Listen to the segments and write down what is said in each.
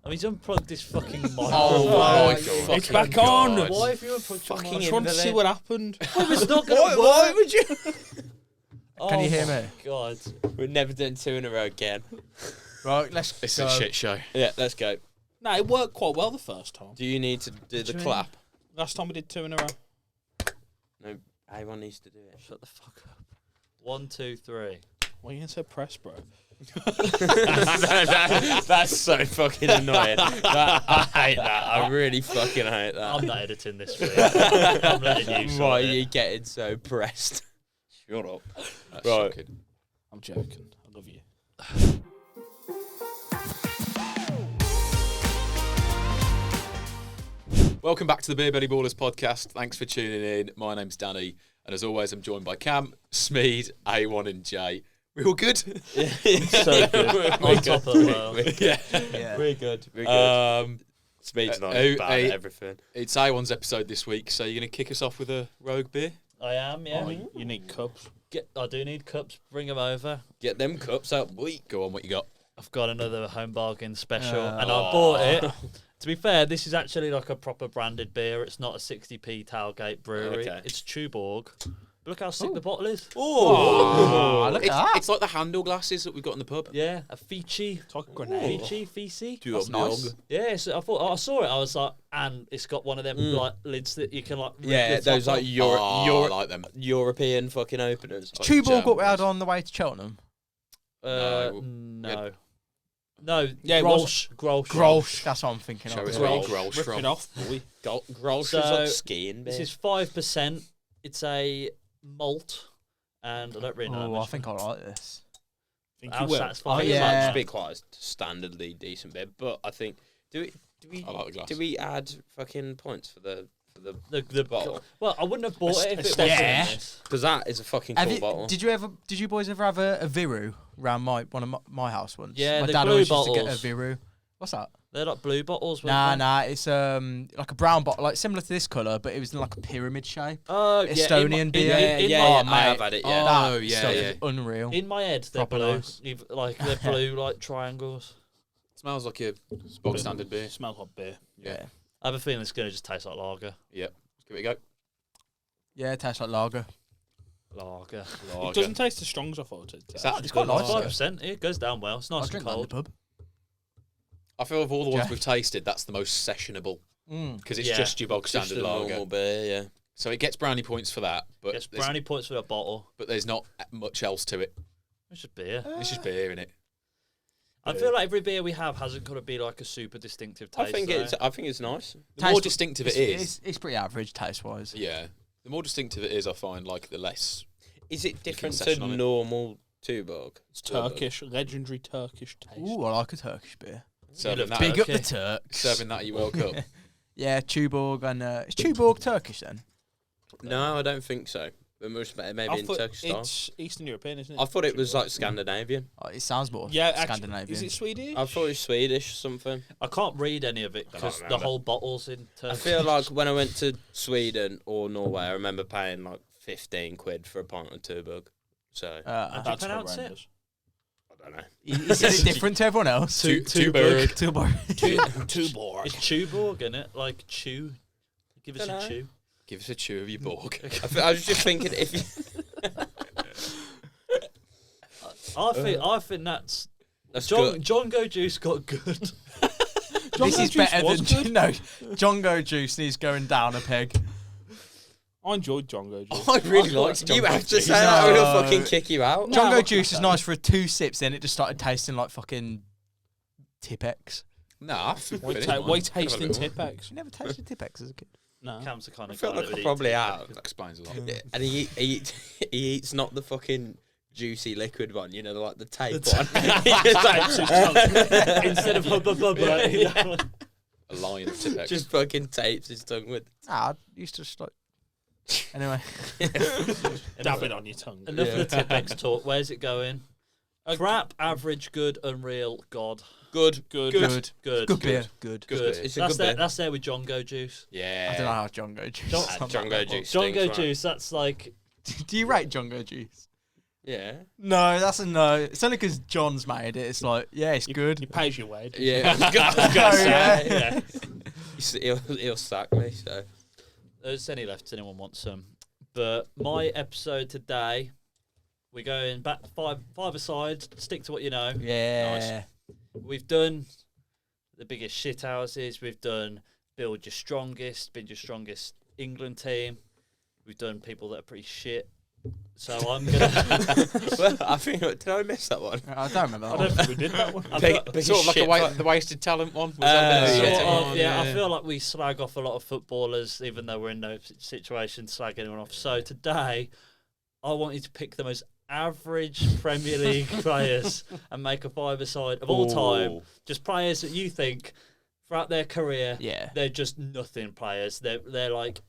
I mean, he's unplugged this fucking mic. Oh my god! It's back on. Why have you unplugged your I mic? just wanted to see what happened. It's not going to work. Why would you? Can you hear my me? God. We've never done 2 in a row again. Right, let's It's go. a shit show. Yeah, let's go. No, it worked quite well the first time. Do you need to do the clap? Last time we did 2 in a row. No, everyone needs to do it. Shut the fuck up. 1, 2, 3. Why are you going to say press, bro? That's so fucking annoying. I hate that. I really fucking hate that. I'm not editing this week. I'm letting you Why sort are it. you getting so pressed? Shut up. That's Right. shocking. I'm joking. I love you. Welcome back to the Beer Belly Ballers podcast. Thanks for tuning in. My name's Danny, and as always, I'm joined by Cam, Smeed, A1, and Jay. We all good? So good. On top of the world. Yeah. We're good. We're good. Speed's not bad at hey, everything. It's A1's episode this week, so you're going to kick us off with a rogue beer? I am, yeah. Oh, you need cups. I do need cups. Bring them over. Get them cups out, boy. Go on, what you got? I've got another home bargain special, and I bought it. To be fair, this is actually like a proper branded beer. It's not a 60p tailgate brewery. Okay. It's Tuborg. But look how sick the bottle is. Oh, look at It's, that. it's like the handle glasses that we've got in the pub. Yeah, a Fiji. It's like a grenade. Fiji. That's nice. Yeah, so I saw it. I was like, and it's got one of them like lids that you can like. rip Yeah, the those top like off. I like them. European fucking openers. Tuborg what we Germans. had on the way to Cheltenham. No. No, Yeah, it Grolsch. Grolsch, that's what I'm thinking Show of. us yeah. where you Grolsch. Grolsch Rip from. it off, boy. Grolsch So, is like skiing beer. This is 5%. It's a malt, and I don't really know. that Oh, much I think I like this. Think How you will. satisfying I think is it that? might yeah. just be quite a standardly decent beer, but I think do we I like the glass. do we add fucking points for the The bottle? Well, I wouldn't have bought it if it wasn't Yeah. this. Because that is a fucking cool bottle. Did you boys ever have a Viru around one of my house once? Yeah, my the dad blue always used to get a bottles. Viru. What's that? They're like blue bottles. weren't they? Nah, it's like a brown bottle, like similar to this colour, but it was in like a pyramid shape. Oh, yeah. Estonian beer. Yeah, Oh, I have mate. had it. Oh, Yeah, That yeah, stuff yeah. is unreal. In my head, they're Proper blue. nice. They're blue like triangles. Smells like a bog standard beer. It smells like beer. Yeah. I have a feeling it's going to just taste like lager. Yep. Let's give it a go. Yeah, it tastes like lager. Lager. It doesn't taste as strong as I thought it did. It's actually It's quite good. nice. 5%. It goes down well. It's I nice and drink that in the cold. pub. I feel of all the ones Yeah. we've tasted, that's the most sessionable because it's Yeah. just your bog just standard a lager. normal beer. Yeah, So it gets brownie points for that, but Gets there's, brownie points for a bottle. but there's not much else to it. It's just beer. It's just beer in it. I feel like every beer we have hasn't got to be like a super distinctive taste. I think though. it's nice. The more Taste- distinctive it is, It's pretty average taste wise. yeah. The more distinctive it is, I find like the less. Is it different session to on it. normal Tuborg? It's Turkish, legendary Turkish taste. Ooh, I like a Turkish beer. Serving look that, big. Big up Okay. the Turks. serving that at your World Cup. Yeah, Tuborg and is Tuborg Turkish then? No, I don't think so. It must maybe I in thought Turkish style. it's Eastern European, isn't it? I thought it was like Scandinavian. Oh, it sounds more Yeah, actually, Scandinavian. is it Swedish? I thought it was Swedish or something. I can't read any of it I don't because the remember. whole bottle's in I Turkish. feel like when I went to Sweden or Norway, I remember paying like 15 quid for a pint of Tuborg. So How do you That's pronounce it? horrendous. I don't know. He said it different to everyone else. Tuborg. Tuborg. Tuborg. It's Tuborg, isn't it? Like chew. Give us Dunno. a chew. Give us a chew of your Borg. I was just thinking if you, I think that's that's John. good. John Go Juice got good. This is Juice better was than good. no. Jongo Juice needs going down a peg. I enjoyed Jongo Juice. I really liked You John have to Juice. say that or No. he'll fucking kick you out. No, Jongo I Juice is can't. nice for 2 sips, then it just started tasting like fucking Tipex. Nah, Why tasting Tipex? You never tasted Tipex as a kid? No. Cam's the kind I of feel guy like that I would probably eat have. That explains a lot. And he eats not the fucking juicy liquid one, you know, like the tape The one. Instead of hubba bubba. A line of Tipex. Just fucking tapes his tongue with. Nah, I used to just like. Anyway, Dab it on your tongue. Enough of the Tipex talk. Where's it going? Crap, average, good, unreal, God. Good. Good. good. Good. Beer. Good. Good. beer. It's a That's good there. beer. That's there with John Go Juice. Yeah. I don't know how Jongo Juice. John- is on John that Go level. Juice. John stinks, Go right? Juice. That's like Do you rate Jongo Juice? Yeah. No, that's a no. It's only because John's made it. It's like, yeah, it's good. He pays your wage. Yeah. I was Oh, gonna say, yeah. He'll sack me. So There's any left. Does anyone want some? But my episode today, we're going back five-a-side. Stick to what you know. Yeah. We've done the biggest shit houses. We've done build your strongest England team. We've done people that are pretty shit. So I'm gonna. well, I think did I miss that one? I don't remember that I one. don't think we did that one. I've Big- got- big Sort of like shit the wasted talent one. Was that a bit of yeah. shit Sort of, one? yeah, I feel like we slag off a lot of footballers, even though we're in no situation to slag anyone off. So today, I want you to pick the most average Premier League players and make a five-a-side of all time. Ooh. Just players that you think, throughout their career, Yeah. they're just nothing players. They're like,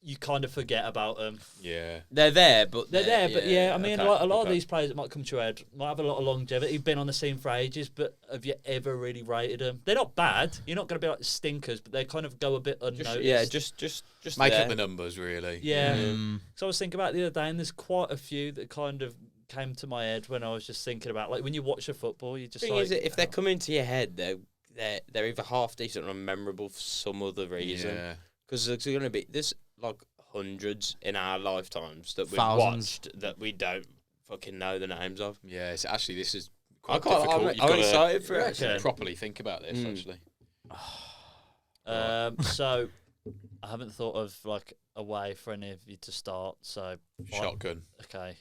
you kind of forget about them. Yeah. They're there, but They're there, but yeah, I mean, okay, like, a lot of okay. these players that might come to your head might have a lot of longevity, been on the scene for ages, but have you ever really rated them? They're not bad. You're not going to be like stinkers, but they kind of go a bit unnoticed. Just Make there. up the numbers, really. Yeah. Mm. So I was thinking about it the other day, and there's quite a few that kind of came to my head when I was just thinking about, like, when you watch a football, you just thing like, is, if they're coming to your head, they're either half decent or memorable for some other reason. Yeah. Because there's going to be like hundreds in our lifetimes that we've Thousands. watched that we don't fucking know the names of. Yeah. So actually, this is I quite can't. difficult. I'm You've got excited for You it. reckon? actually. properly think about this. Mm. Actually. So I haven't thought of like a way for any of you to start. So Shotgun. okay.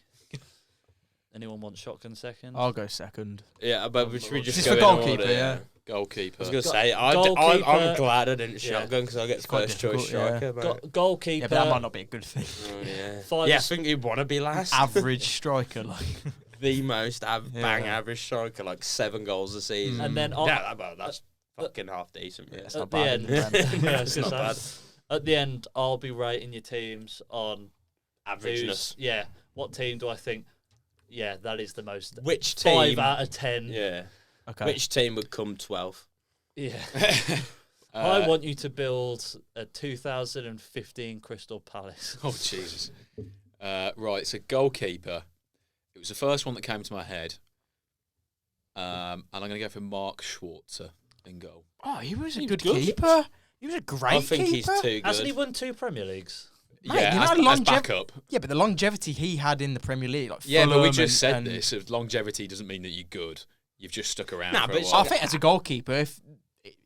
Anyone want shotgun second? I'll go second. Yeah, but should we just Just go for in order, goalkeeper, yeah. Goalkeeper. I was going to Go- say, I'm goalkeeper- glad I didn't Yeah. shotgun because I get It's quite first choice difficult, yeah. striker. mate. Goalkeeper. Yeah, but that might not be a good thing. Oh, yeah. Five Yeah, I is- think you'd want to be last. Average striker, like. The most bang Yeah. average striker, like 7 goals a season. And then That's fucking half decent. Yeah, Yeah. it's at not the bad. end, in the Prem. Yeah, I was It's gonna not say, at the end, I'll be rating your teams on Averageness. who's- yeah, what team do I think? Yeah, that is the most. Which 5 team? out of 10. Yeah. Okay. Which team would come 12th? Yeah. Uh, I want you to build a 2015 Crystal Palace. Oh Jesus! Right, so goalkeeper. It was the first one that came to my head, and I'm going to go for Mark Schwarzer in goal. Oh, he was a He's good good. keeper. He was a great I think keeper. he's too Hasn't he good. won 2 Premier Leagues? Mate, yeah, you know as longev- backup. Yeah, but the longevity he had in the Premier League, like Yeah, but we Fulham just said and- this. Of longevity doesn't mean that you're good. You've just stuck around Nah, for but a it's- while. I think as a goalkeeper,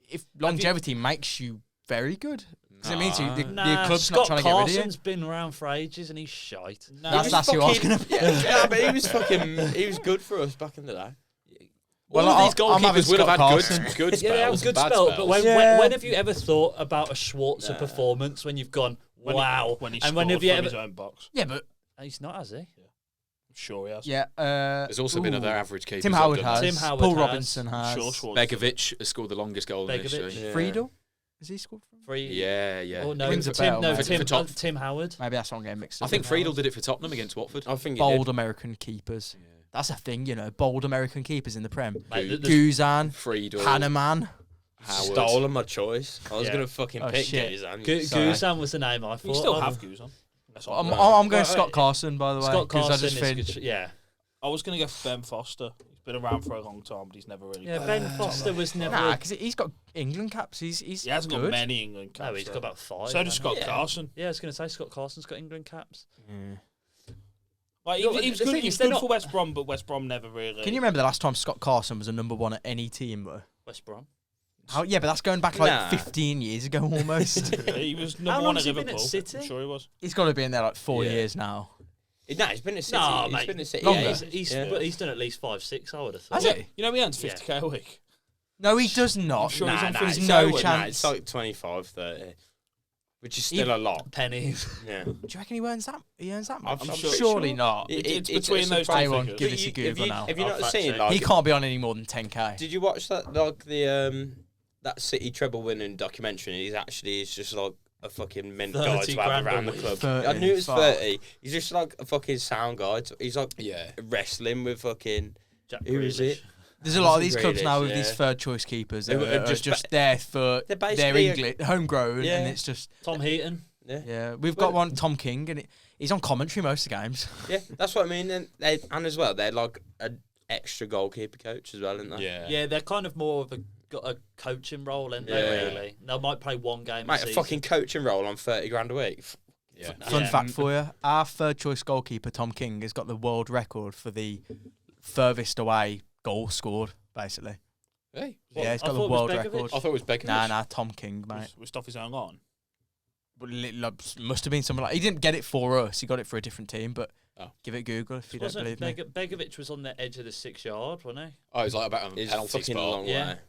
if longevity makes you very good, because it means the Nah, club's Scott not trying to get rid of you. Carson's been around for ages and he's shite. That's who I was going to. Yeah, but he was good for us back in the day. Well, All of these I'm having goalkeepers will Scott have had Carson. good spells. Yeah, that was and good bad spell. But spells. when, Yeah. when have you ever thought about a Schwarzer performance when you've gone, wow? When he and scored when have you from ever? his own box. Yeah, but He's not, has he? I'm sure he has. yeah. There's also been ooh. other average keepers. Tim that have Howard done has. that. Tim Howard Paul has. Robinson I'm has. sure Schwarzer. Begovic has scored the longest goal in Begovic. history. Yeah. Friedel? Has he scored from? Free. Yeah, yeah. Oh no, Rings a Tim, bell, no, mate. Tim, For top- Tim Howard. Maybe that's what I'm getting mixed I up. think with. Friedel did it for Tottenham against Watford. I think he Bold American keepers. Yeah. That's a thing, you know. Bold American keepers in the Prem. Mate, Who? Guzan, Friedel, Panaman. did. Howard. Stolen my choice. I was Yeah. gonna fucking Oh, pick shit. Guzan. Sorry. Guzan was the name I thought. You still of. have Guzan. That's all I'm, right. I'm going Well, Scott Carson, by the way. Scott 'cause Carson I just is think good. Yeah, I was going to go for Ben Foster. He's been around for a long time, but he's never really. yeah. got Ben it. Foster was never. nah, because he's got England caps. He's He hasn't good. got many England caps. No, he's got though. about 5. So does hasn't Scott he? Carson. Yeah, I was going to say Scott Carson's got England caps. Yeah. Like, No, he was the good, thing he is was they're good not- for West Brom, but West Brom never really. Can you remember the last time Scott Carson was a number 1 at any team? Though? West Brom. How, yeah, but that's going back like Nah. 15 years ago almost. He was How number long 1 has at he been at Liverpool. City? I'm sure he was. He's got to be in there like 4 Yeah. years now. No, he's been at City. Nah, he's mate. been at City. Longer. Yeah, He's yeah. but he's done at least 5-6. I would have thought. Has he? You know he earns Yeah. 50k a week. No, he does not. I'm sure he's on There's fifty. no Nah, chance. it's like 25, 30, which is still a lot. Pennies. Yeah. Do you reckon he earns that? He earns that much? I'm sure- Surely sure. not. It's between those two I won't figures. give this a Have Google you, now. have you I'll not fact seen check. like? He can't be on any more than 10k. Did you watch that that City treble winning documentary? He's just like a fucking mint guy 30 to have grand a around the week. club. 30, I knew it was fuck. 30. He's just like a fucking sound guy. He's like Yeah. wrestling with fucking. Jack Who is Grealish. it? There's a lot of That's these the clubs now with greatest, these yeah. third choice keepers Who that are are just just there for They're their basically English, homegrown, Yeah. and it's just Tom Heaton. Yeah, we've got one, Tom King, and he's on commentary most of the games. Yeah, that's what I mean. And as well, they're like an extra goalkeeper coach as well, aren't they? Yeah. Yeah, they're kind of more of a coaching role, aren't they? Yeah. Really, they might play one game. Mate, a fucking coaching role on 30 grand a week. Yeah. Fun Yeah. fact for you: our third choice goalkeeper, Tom King, has got the world record for the furthest away goal scored. Basically, Hey, yeah, he's I got the thought it was world Begovic. record. I thought it was Begovic. Nah, Tom King, mate. With stuff he's on. Must have been something like he didn't get it for us. He got it for a different team. But Oh. give it Google if you don't believe me. Begovic was on the edge of the 6 yard, wasn't he? Oh, it was like about a It's penalty fucking spot. long Yeah. way.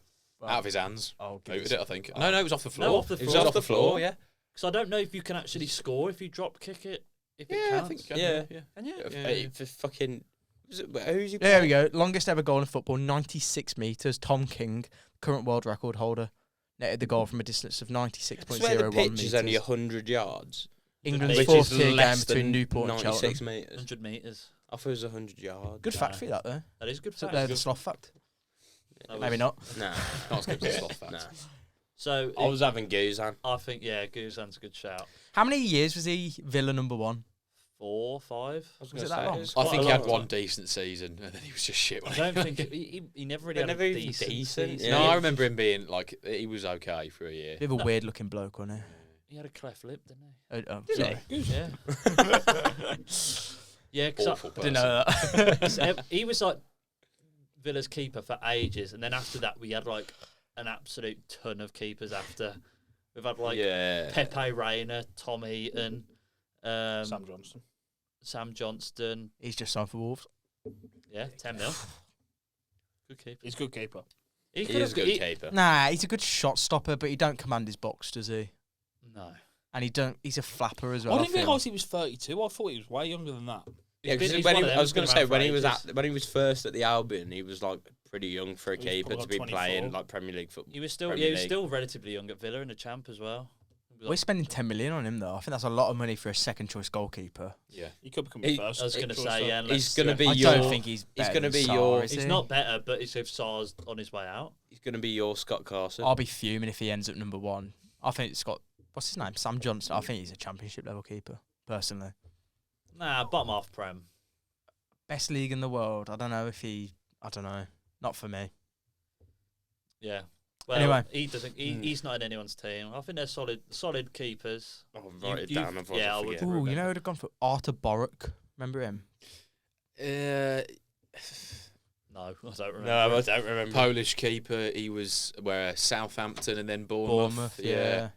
Out of his hands. Oh, Over it, I think. No, it was off the floor. No, off the It was floor. off the floor, yeah. Because I don't know if you can actually score if you drop kick it. If it Yeah, I counts. think you can. Yeah. Yeah. Can you? Yeah. For fucking... Who's he There we go. Longest ever goal in football, 96 metres. Tom King, current world record holder, netted the goal from a distance of I 96.01 swear the pitch metres. is only 100 yards. England's Which fourth is tier game less between than Newport and 96 Cheltenham. metres. 100 metres. I thought it was 100 yards. Good fact for you, that, though. That is a good It's up fact. there, the sloth fact. That Maybe was- not. Nah. Not as good as the sloth fact. Nah. So I was having Guzan. I think Guzan's a good shout. How many years was he Villa number one? 4, 5. Was it that long? I think he had one time. decent season and then he was just shit. I Wasn't don't think he never really But had never a even decent decent, he? season. No, Yeah. I remember him being like he was okay for a year. Bit of a weird looking bloke, wasn't He had a cleft lip, didn't he? Oh, he? sorry. Yeah. Yeah, because Awful person. Didn't know that. he was like Villa's keeper for ages, and then after that we had like an absolute ton of keepers after. We've had like Yeah. Pepe Reina, Tom Eaton, Sam Johnston. Sam Johnston. He's just signed for Wolves. Yeah, 10 mil. Good keeper. He's a good keeper. He He could is have a good keeper. Nah, he's a good shot stopper, but he don't command his box, does he? No. And he's a flapper as well. I didn't feel. realise he was 32. I thought he was way younger than that. Yeah, He's 'cause been- he's when one he, of them I was who's going been to say around for when he was first at the Albion, he was like pretty young for a He was keeper probably to be like playing 24. like Premier League football. He was still Premier League. still relatively young at Villa and a champ as well. We're spending 10 million on him, though. I think that's a lot of money for a second choice goalkeeper. Yeah. He could become He- first. I was going to choice say, though. yeah. He's going to be I your. don't think he's better gonna than be Sarr, your- is He's he? not better, but it's if Sar's on his way out. He's going to be your Scott Carson. I'll be fuming if he ends up number one. I think it's got, what's his name? Sam Johnson. I think he's a championship level keeper, personally. Nah, bottom half Prem. Best league in the world. I don't know. Not for me. Yeah. Well, Anyway. he doesn't. He's not in anyone's team. I think they're solid keepers. I'll write it you- down. Otherwise yeah, I I'll would- forget. Ooh, you know who'd have gone for Arthur Borrock? Remember him? No, I don't remember. No, I don't remember. Polish keeper. He was Southampton and then Bournemouth. yeah.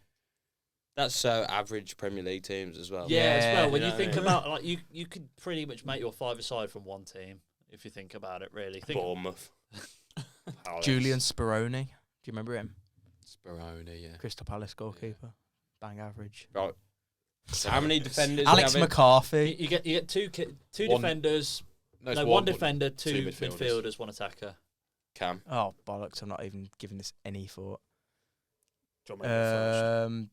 That's so average Premier League teams as well. Yeah, as well. Yeah, When you you know think what I mean? about like you could pretty much make your five-a-side from one team if you think about it. Really, think Bournemouth. Palace. Julian Speroni. Do you remember him? Speroni. Yeah. Crystal Palace goalkeeper. Bang average. Right. How many defenders? Alex do you have in? McCarthy. you get two One- defenders. No, it's No, one defender, two midfielders, one attacker. Cam. Oh, bollocks. I'm not even giving this any thought. Do you want me to go first?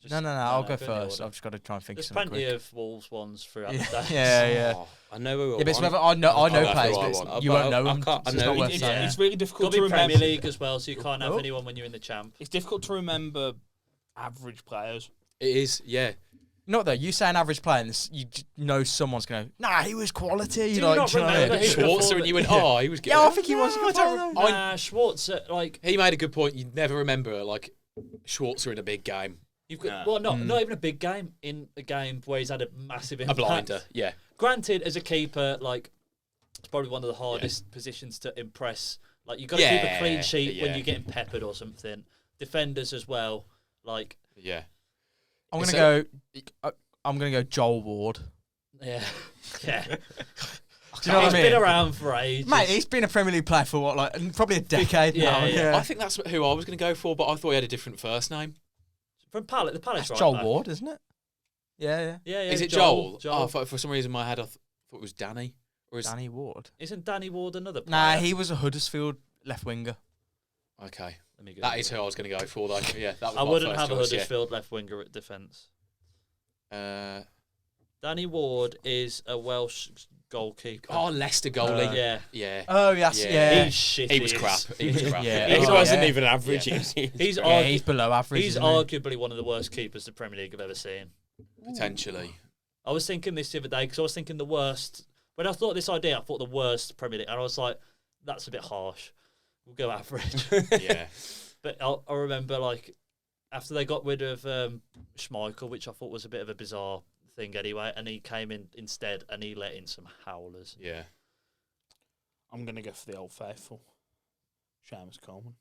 Just- No, I'll go in the first. order. I've just got to try and think of There's something plenty quick. of Wolves ones throughout Yeah, the day. yeah. Oh, I know who. Yeah, but it's want. whether I know I know players, who I but want. you But won't know I them. can't- I It's know not it- worth It's, saying. it's really Got difficult to to be remember. Premier League as well, so you can't have Oh. anyone when you're in the champ. It's difficult to remember average players. It is. Yeah. Not though. You say an average player, and you know someone's going to go, nah, he was quality. you Like, not do you know what I remember mean? who- Schwarzer, and you went, oh, he was good. Yeah, I think he was a good I don't player, re- though. I- Nah, Schwarzer, like He made a good point. You'd never remember like Schwarzer in a big game. you've got Nah. well, not even a big game, in a game where he's had a massive A impact. blinder. Yeah. Granted, as a keeper, like it's probably one of the hardest positions to impress. Like you got to keep a clean sheet when yeah. you're getting peppered or something. Defenders as well, like Yeah. I'm Is going to go. I'm going to go Joel Ward. yeah, yeah. Do you know what He's I been mean? around for ages. Mate, he's been a Premier League player for what, like probably a decade Yeah, now. yeah. I think that's who I was going to go for, but I thought he had a different first name. From Palace, the Palace That's right Joel back. Ward, isn't it? Yeah. Yeah, yeah. Is it Joel? Joel. Oh, for some reason in my head I thought it was Danny. Or is Danny Ward. Isn't Danny Ward another player? Nah, he was a Huddersfield left winger. Okay. Let me go That is who I was going to go for, though. Yeah, that was I my wouldn't first have a choice, Huddersfield left winger at defence. Yeah. Danny Ward is a Welsh goalkeeper. Oh, Leicester goalie. yeah. Yeah. Oh, yes, Yeah. yeah. He's shit. He was crap. He was crap. Yeah. He He's wasn't yeah. even average. Yeah. He was He's Yeah, argu- he's below average. He's isn't he? arguably one of the worst keepers the Premier League have ever seen. Potentially. I was thinking this the other day because I was thinking the worst. When I thought this idea, I thought the worst Premier League, and I was like, "That's a bit harsh. We'll go average." Yeah. But I remember like after they got rid of Schmeichel, which I thought was a bit of a bizarre thing anyway, and he came in instead, and he let in some howlers. Yeah. I'm going to go for the old faithful. Seamus Coleman.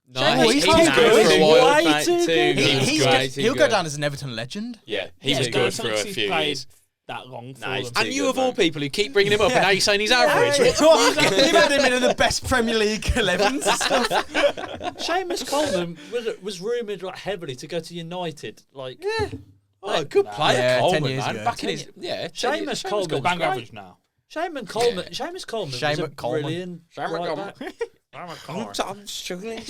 No, Seamus he Coleman's was good good. for a while. Way mate, too too good. good. He was He's great. good. He'll go down as an Everton legend. Yeah, he Yeah, was I good don't for think a he's few played years. that long for Nah, he's them. And you good, of all man. people who keep bringing him up and now you're saying he's average. You've had him in the best Premier League 11s and stuff. Seamus Coleman was rumoured like heavily to go to United. Like, Oh, good player, Yeah, 10 Coleman, years man. ago. Back in his Seamus Coleman. Bang great. average now. Seamus Coleman was a Seamus Coleman. brilliant right back. I'm struggling.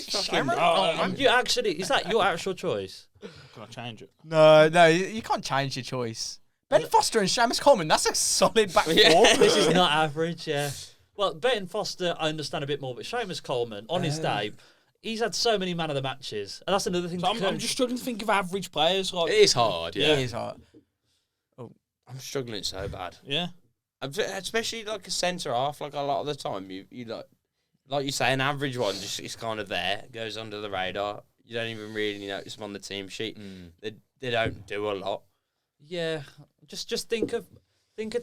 You actually, is that your actual choice? Can I change it? No, you can't change your choice. Ben Foster and Seamus Coleman, that's a solid back four. This is not average, yeah. Well, Ben Foster, I understand a bit more, but Seamus Coleman, on his day, he's had so many man of the matches. And that's another thing. So I'm just struggling to think of average players. Like, It is hard, yeah. It is hard. I'm struggling so bad. yeah. Especially like a centre half. Like a lot of the time, you like you say, an average one just is kind of there, goes under the radar. You don't even really notice them on the team sheet. They don't do a lot. Yeah, just think of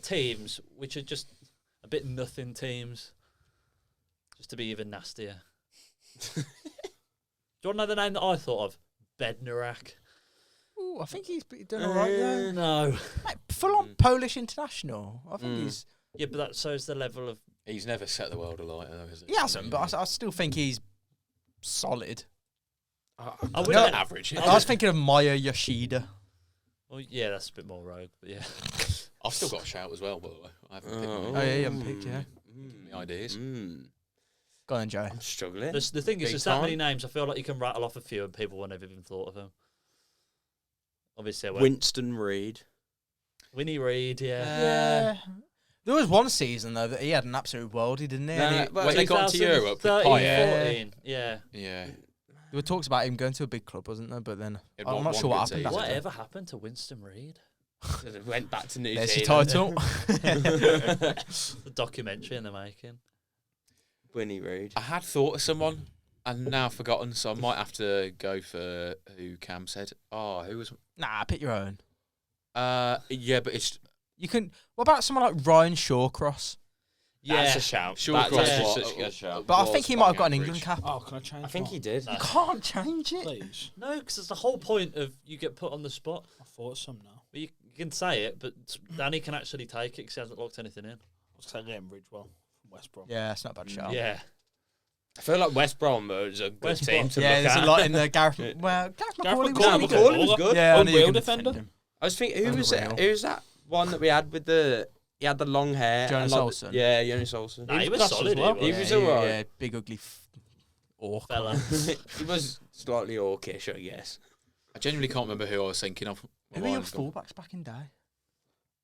teams which are just a bit nothing teams, just to be even nastier. Do you want to know the name that I thought of? Bednarak. Ooh, I think he's done all right, though. No. Like, full-on Polish international. I think he's... Yeah, but that shows the level of. He's never set the world alight, though, has he? He hasn't, but I still think he's solid. I would No, average. I was thinking of Maya Yoshida. Well, yeah, that's a bit more rogue, but yeah. I've still got a shout as well, by the way. I haven't picked Oh, my, yeah, you haven't picked, yeah. my ideas. Go on, Joe. I'm struggling. The thing is, Big there's that many time. names. I feel like you can rattle off a few, and people won't have even thought of them. Obviously, Winston Reid. Winnie Reid, yeah. Yeah. There was one season, though, that he had an absolute worldie, didn't he? Nah, And well, When they got to Europe with 13, Payet. 14, yeah. Yeah. there were talks about him going to a big club, wasn't there? But then It I'm won not one sure what good happened. season. after. Whatever happened to Winston Reid? Went back to New There's your Zealand. title. The documentary in the making. Winnie Reid. I had thought of someone and now forgotten, so I might have to go for who Cam said. Oh, who was? Nah, pick your own. Yeah, but it's You can. What about someone like Ryan Shawcross? That's a shout. Shawcross That's was such a good shout. But I was think he might have got an bang England average. cap. Oh, can I change I think mine? he did. You can't change it. Please. No, because it's the whole point of you get put on the spot. I thought of some now. But you can say it, but Danny can actually take it because he hasn't locked anything in. Let's take Liam Bridgewell from West Brom. Yeah, it's not a bad shout. Yeah. I feel like West Brom is a good West team Brom. to Yeah, look there's at. a lot in the Gareth. Well, Gareth Gareth McCauley was McCauley really was good. good. good. Yeah, I knew you were Unreal gonna defender. defend him. I was thinking, who was it? Unreal. Who's that one that we had with the? He had the long hair. Jonas and like Olsen. Yeah, Jonas Olsen. Nah, he was class as solid. well. He He was. was yeah, alright. yeah, big ugly orc. Fella. He was slightly orcish, I guess. I genuinely can't remember who I was thinking of. Who were your fullbacks back in day?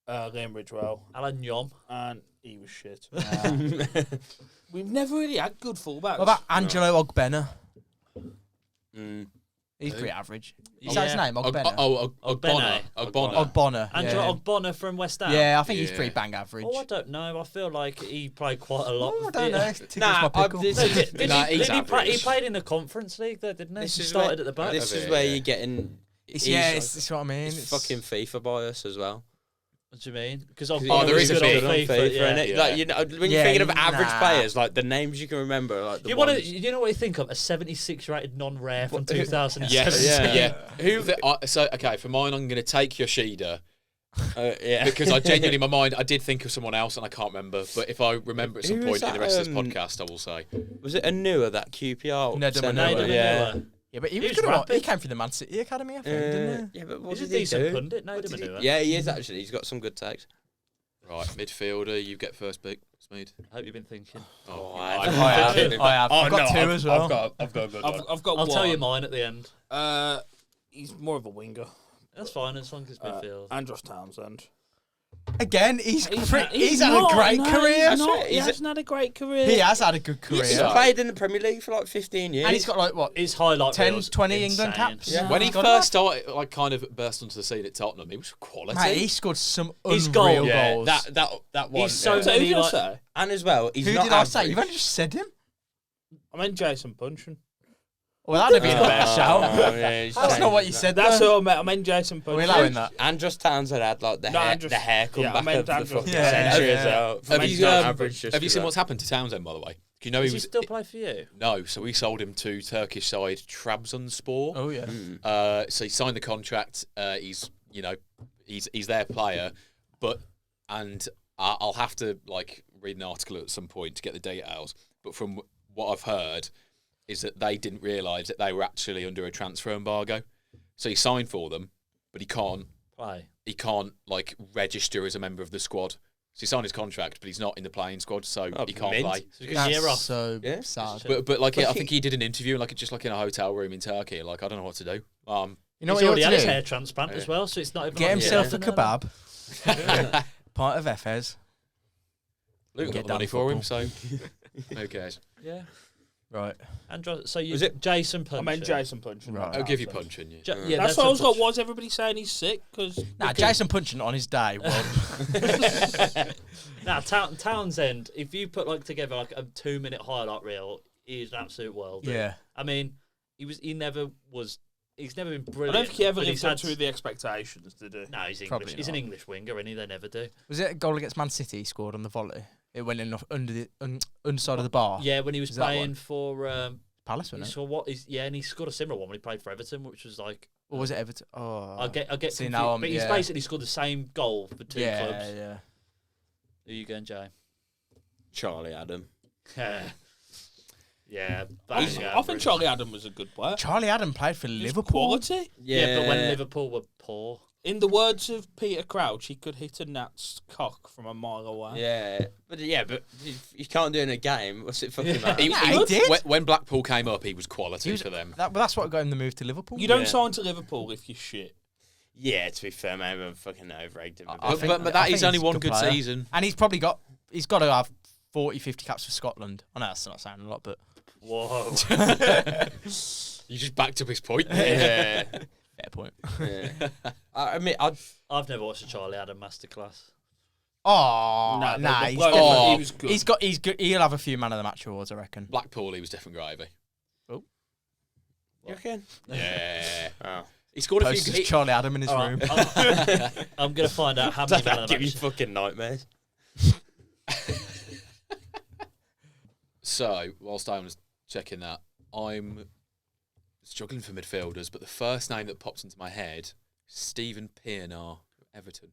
Liam Bridgewell. Alan Yom. And he was shit. What We've never really had good fullbacks. about Angelo Ogbena? He's Who? pretty average. Is Yeah. that his name? Ogbena? Ogbonna. Ogbonna. Angelo Yeah. Ogbonna from West Ham. Yeah, I think he's Yeah. pretty bang average. Oh, I don't know. I feel like he played quite a lot. Oh, I don't know. Yeah. Tickles Nah, my pickle. this No, is- did Nah, he, he's did he, play, he average. played in the Conference League there, didn't he? This He is started where- at the back. This is Yeah, where yeah. you're getting. It's, he's- yeah, it's what I mean. It's fucking FIFA bias as well. What do you mean? Because Oh, there is a good bit on on FIFA, yeah. innit? Yeah. Like you know, when you're Yeah, thinking of average nah. players, like the names you can remember, like the You want ones. to? You know what you think of? A 76 rated non-rare from What- 2007. Yes, Yeah. yeah. Who? So okay, for mine, I'm going to take Yoshida Yeah, because I genuinely, in my mind, I did think of someone else and I can't remember. But if I remember at some Who point was in the that, rest of this um, podcast, I will say. was it Anua that QPR? Nedum sent Anua. over? Nedum Yeah. Anua. Yeah, but he He was was good. He rapid. came from the Man City Academy, I think, didn't he? Yeah, but what He's a did he decent do? pundit, What did he- Nedum Anua. Yeah, he is actually. He's got some good takes. Right, midfielder, you get first pick, Smeed. I hope you've been thinking. Oh, I I have. I've got two as well. I've got a good I've got I'll one. tell you mine at the end. He's more of a winger. That's fine as long as it's midfield. Andros Townsend. Again, he's He's had not, a great no, career. He's not. He He's a- hasn't had a great career. He has had a good career. He's Yeah. played in the Premier League for like 15 years. And he's got like what? His highlight 10, reels 20 insane. England caps? Yeah. When he Got first started, like, kind of burst onto the scene at Tottenham, he was quality. Mate, he scored some His unreal goal, yeah, goals. that one. He's so yeah. So who many, did I like- say? And as well, he's Who not did I say? average. You've only just said him. I meant Jason Puncheon. Well, that'd have been a better Oh, shout. yeah, he's That's changed not what you that. said. That's though. who I meant. I meant Jason Are we Puncheon. allowing that? Andros Townsend had like the No, hair, Andros- the hair come yeah, I back meant of the Andros. fucking Yeah, century yeah. as well. Have He's you, not average just have you for seen that. what's happened to Townsend, by the way? Do you know Does he he was still play for you? No, so we sold him to Turkish side Trabzonspor. Oh yeah. Mm. So he signed the contract. He's their player, and I'll have to like read an article at some point to get the details. But from what I've heard, is that they didn't realise that they were actually under a transfer embargo. So he signed for them, but he can't Play. like register as a member of the squad. So he signed his contract, but he's not in the playing squad, so Oh, he can't mint. play. So he's got a year off. so Yeah. sad. But like, But I he- think he did an interview, like just like in a hotel room in Turkey. Like, I don't know what to do. You know He's what you already ought had to his do? hair transplant as well, so it's not even. Get like himself a yeah. kebab, pint of Efes. Luke Get got the money down for him, football. so who cares? Yeah. Right. Andro, so you Was it- Jason Puncheon. I meant Jason Puncheon. Right. I'll give you punching. Yeah. Yeah, That's what I was a got. Was everybody saying he's sick? Nah, Jason Puncheon on his day. Well, Now, Townsend, if you put like together like a 2-minute highlight reel, he's an absolute world. yeah. I mean, he's never been I brilliant. don't think he ever but he's lived up had to the expectations, did he? No, he's English. Probably He's an not. English winger, and they never do. Was it a goal against Man City he scored on the volley? It went in off under the underside of the bar. Yeah, when he was Is that playing one? for Palace, wasn't it? so what is and he scored a similar one when he played for Everton, which was like Or was it Everton? Oh, I get see, confused, now I'm- but he's yeah. basically scored the same goal for two yeah, clubs. yeah. Who you going, Jay? Charlie Adam. Yeah, I bang think average. Charlie Adam was a good player. Charlie Adam played for He's Liverpool. quality. Yeah, but when Liverpool were poor, In the words of Peter Crouch, he could hit a gnat's cock from a mile away. Yeah, but you can't do it in a game. What's it fucking matter? Yeah, he did. When Blackpool came up, he was quality He was- for them. But that's what got him the move to Liverpool. You don't Yeah. sign to Liverpool if you're shit. Yeah, to be fair, maybe I'm fucking overrated him a bit. I think- But I that think is only he's a one good good player. season. And he's got to have 40, 50 caps for Scotland. I know that's not sounding a lot, but whoa. You just backed up his point. Yeah. fair point. Yeah. I mean, I've never watched a Charlie Adam masterclass. Oh, No, nah, but- he's well, got- he was good. he's good. He'll have a few man of the match awards, I reckon. Blackpool, he was different gravy. you reckon? Yeah. Oh. He scored a Posters few. Charlie Adam in his All room. right, I'm going to find out how many Does men that of the give you match. fucking nightmares? So, whilst I was checking that, I'm struggling for midfielders, but the first name that pops into my head, Stephen Pienaar, Everton.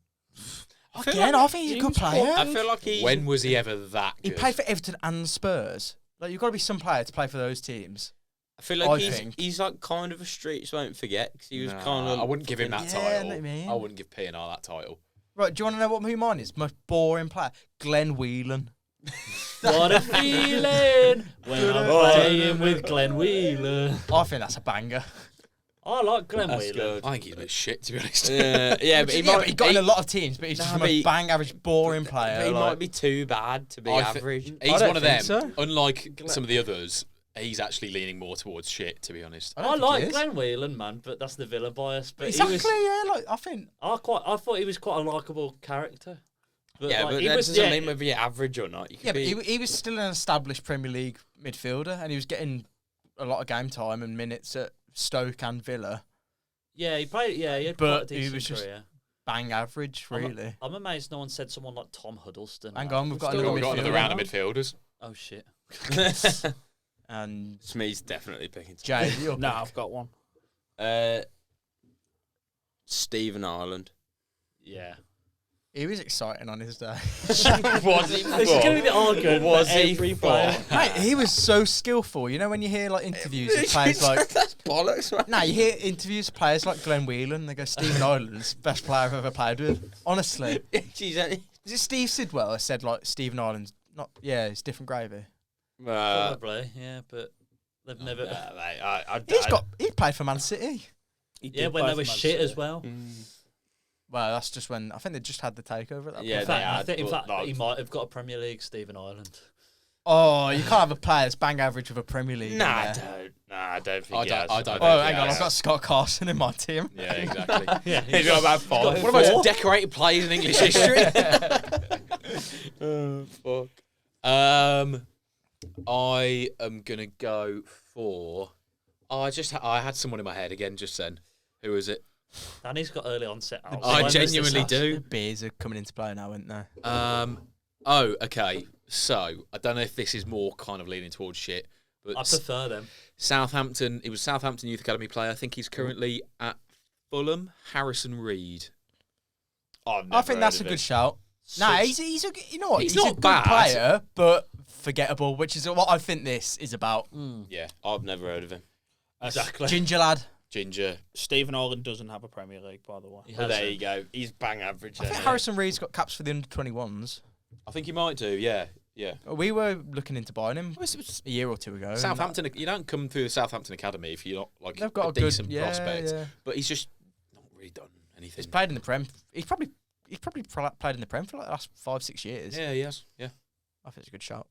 Again, I think he's a good player. I feel like he's... When was he ever that He good? played for Everton and Spurs. Like you've got to be some player to play for those teams. I feel like I think. he's like kind of a streets won't forget because he was Nah, kind of. I wouldn't give him that Yeah, title. let me in. I wouldn't give Pienaar that title. Right, do you want to know who mine is? Most boring player, Glenn Whelan. What a feeling when I'm playing with Glenn Whelan. I think that's a banger. I like Glenn That's Whelan. good. I think he's a bit shit, to be honest. Yeah, but he Yeah, might. but he got in a lot of teams, but he's just Nah, the but he- most bang average, boring player. He like- might be too bad to be I thi- average. He's I don't one of them. think so. Unlike some of the others, he's actually leaning more towards shit, to be honest. I I don't think he like is. Glenn Whelan, man, but that's the Villa bias. But Exactly, he was, yeah. Like I think I thought he was quite a likable character. But Yeah, like, but he that was, doesn't yeah, mean whether you're average or not. You yeah, could but be. he was still an established Premier League midfielder, and he was getting a lot of game time and minutes at Stoke and Villa. yeah, he played. Yeah, he had But quite a he decent was just- career. Bang average, really. I'm amazed no one said someone like Tom Huddleston. Hang like, on, we've got Still another got another midfielder. round of midfielders. Oh shit. And Smith's definitely picking. Jay, you're No, I've got one. Stephen Ireland. Yeah. he was exciting on his day. Was he? This is going to be the argument. Was for he every for? player. Mate, he was so skillful. You know when you hear like interviews of players like That's bollocks, man. nah, you hear interviews of players like Glenn Whelan. They go, Stephen Ireland's best player I've ever played with. Honestly, She's only. is it Steve Sidwell that said like Stephen Ireland's not? Yeah, it's different gravy. Probably, yeah, but they've never. He played for Man City. He Yeah, did when play they were for Man shit City. as well. Well, that's just when I think they just had the takeover at that Yeah, point. In they fact, I had, think, in but, fact, like- he might have got a Premier League Stephen Ireland. Oh, you can't have a player that's bang average with a Premier League. in Nah, there. I don't think I he don't- has. I don't Oh, think hang he on, has. I've got Scott Carson in my team. Yeah, exactly. Yeah, He's got about five. One of the most decorated players in English history. Fuck. I am gonna go for. I had someone in my head again just then. Who is it? Danny's got early onset. I Alzheimer's genuinely disease. do. The beers are coming into play now, aren't they? Oh, okay. So I don't know if this is more kind of leaning towards shit, but I prefer them. Southampton. He was Southampton Youth Academy player. I think he's currently at Fulham. Harrison Reed. I think that's a good shout. Nah, he's a you know what? He's He's a not good bad. player, but forgettable, which is what I think this is about. Yeah, I've never heard of him. Exactly. Ginger lad. Ginger. Stephen Ireland doesn't have a Premier League, by the way. He Well, has there them. you go. He's bang average. I then, think yeah. Harrison Reed's got caps for the under 21s. I think he might do. Yeah, yeah. We were looking into buying him a year or two ago. and Southampton. You don't come through the Southampton Academy if you're not like They've got a a good decent yeah, prospect. yeah. But he's just not really done anything. He's played in the Prem. He's probably played in the Prem for like the last 5-6 years. Yeah, he has. Yeah. I think it's a good shout.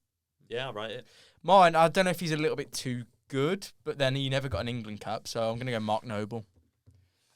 Yeah, right. It. Mine, I don't know if he's a little bit too good, but then he never got an England cap, so I'm going to go Mark Noble.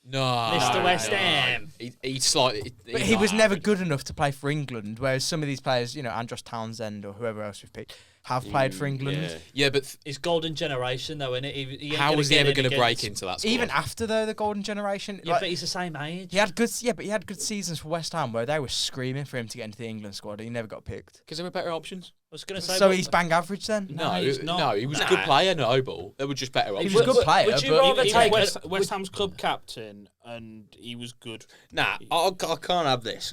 No, Mr. West no. Ham. He's slightly. But he was never good enough to play for England, whereas some of these players, you know, Andros Townsend or whoever else we've picked, have played for England. Yeah. Yeah, but It's golden generation, though, isn't it? He ain't how gonna was he get ever in going to against- break into that squad? Even after the golden generation, Yeah, like, but he's the same age. he had good seasons for West Ham where they were screaming for him to get into the England squad, and he never got picked. Because there were better options. I was going to say. So what- he's bang average then. No, he's not. No, he was a Nah. good player, Noble. There were just better He options. was a good player, would you but rather He take was a- West Ham's club captain, and he was good. Nah, I can't have this.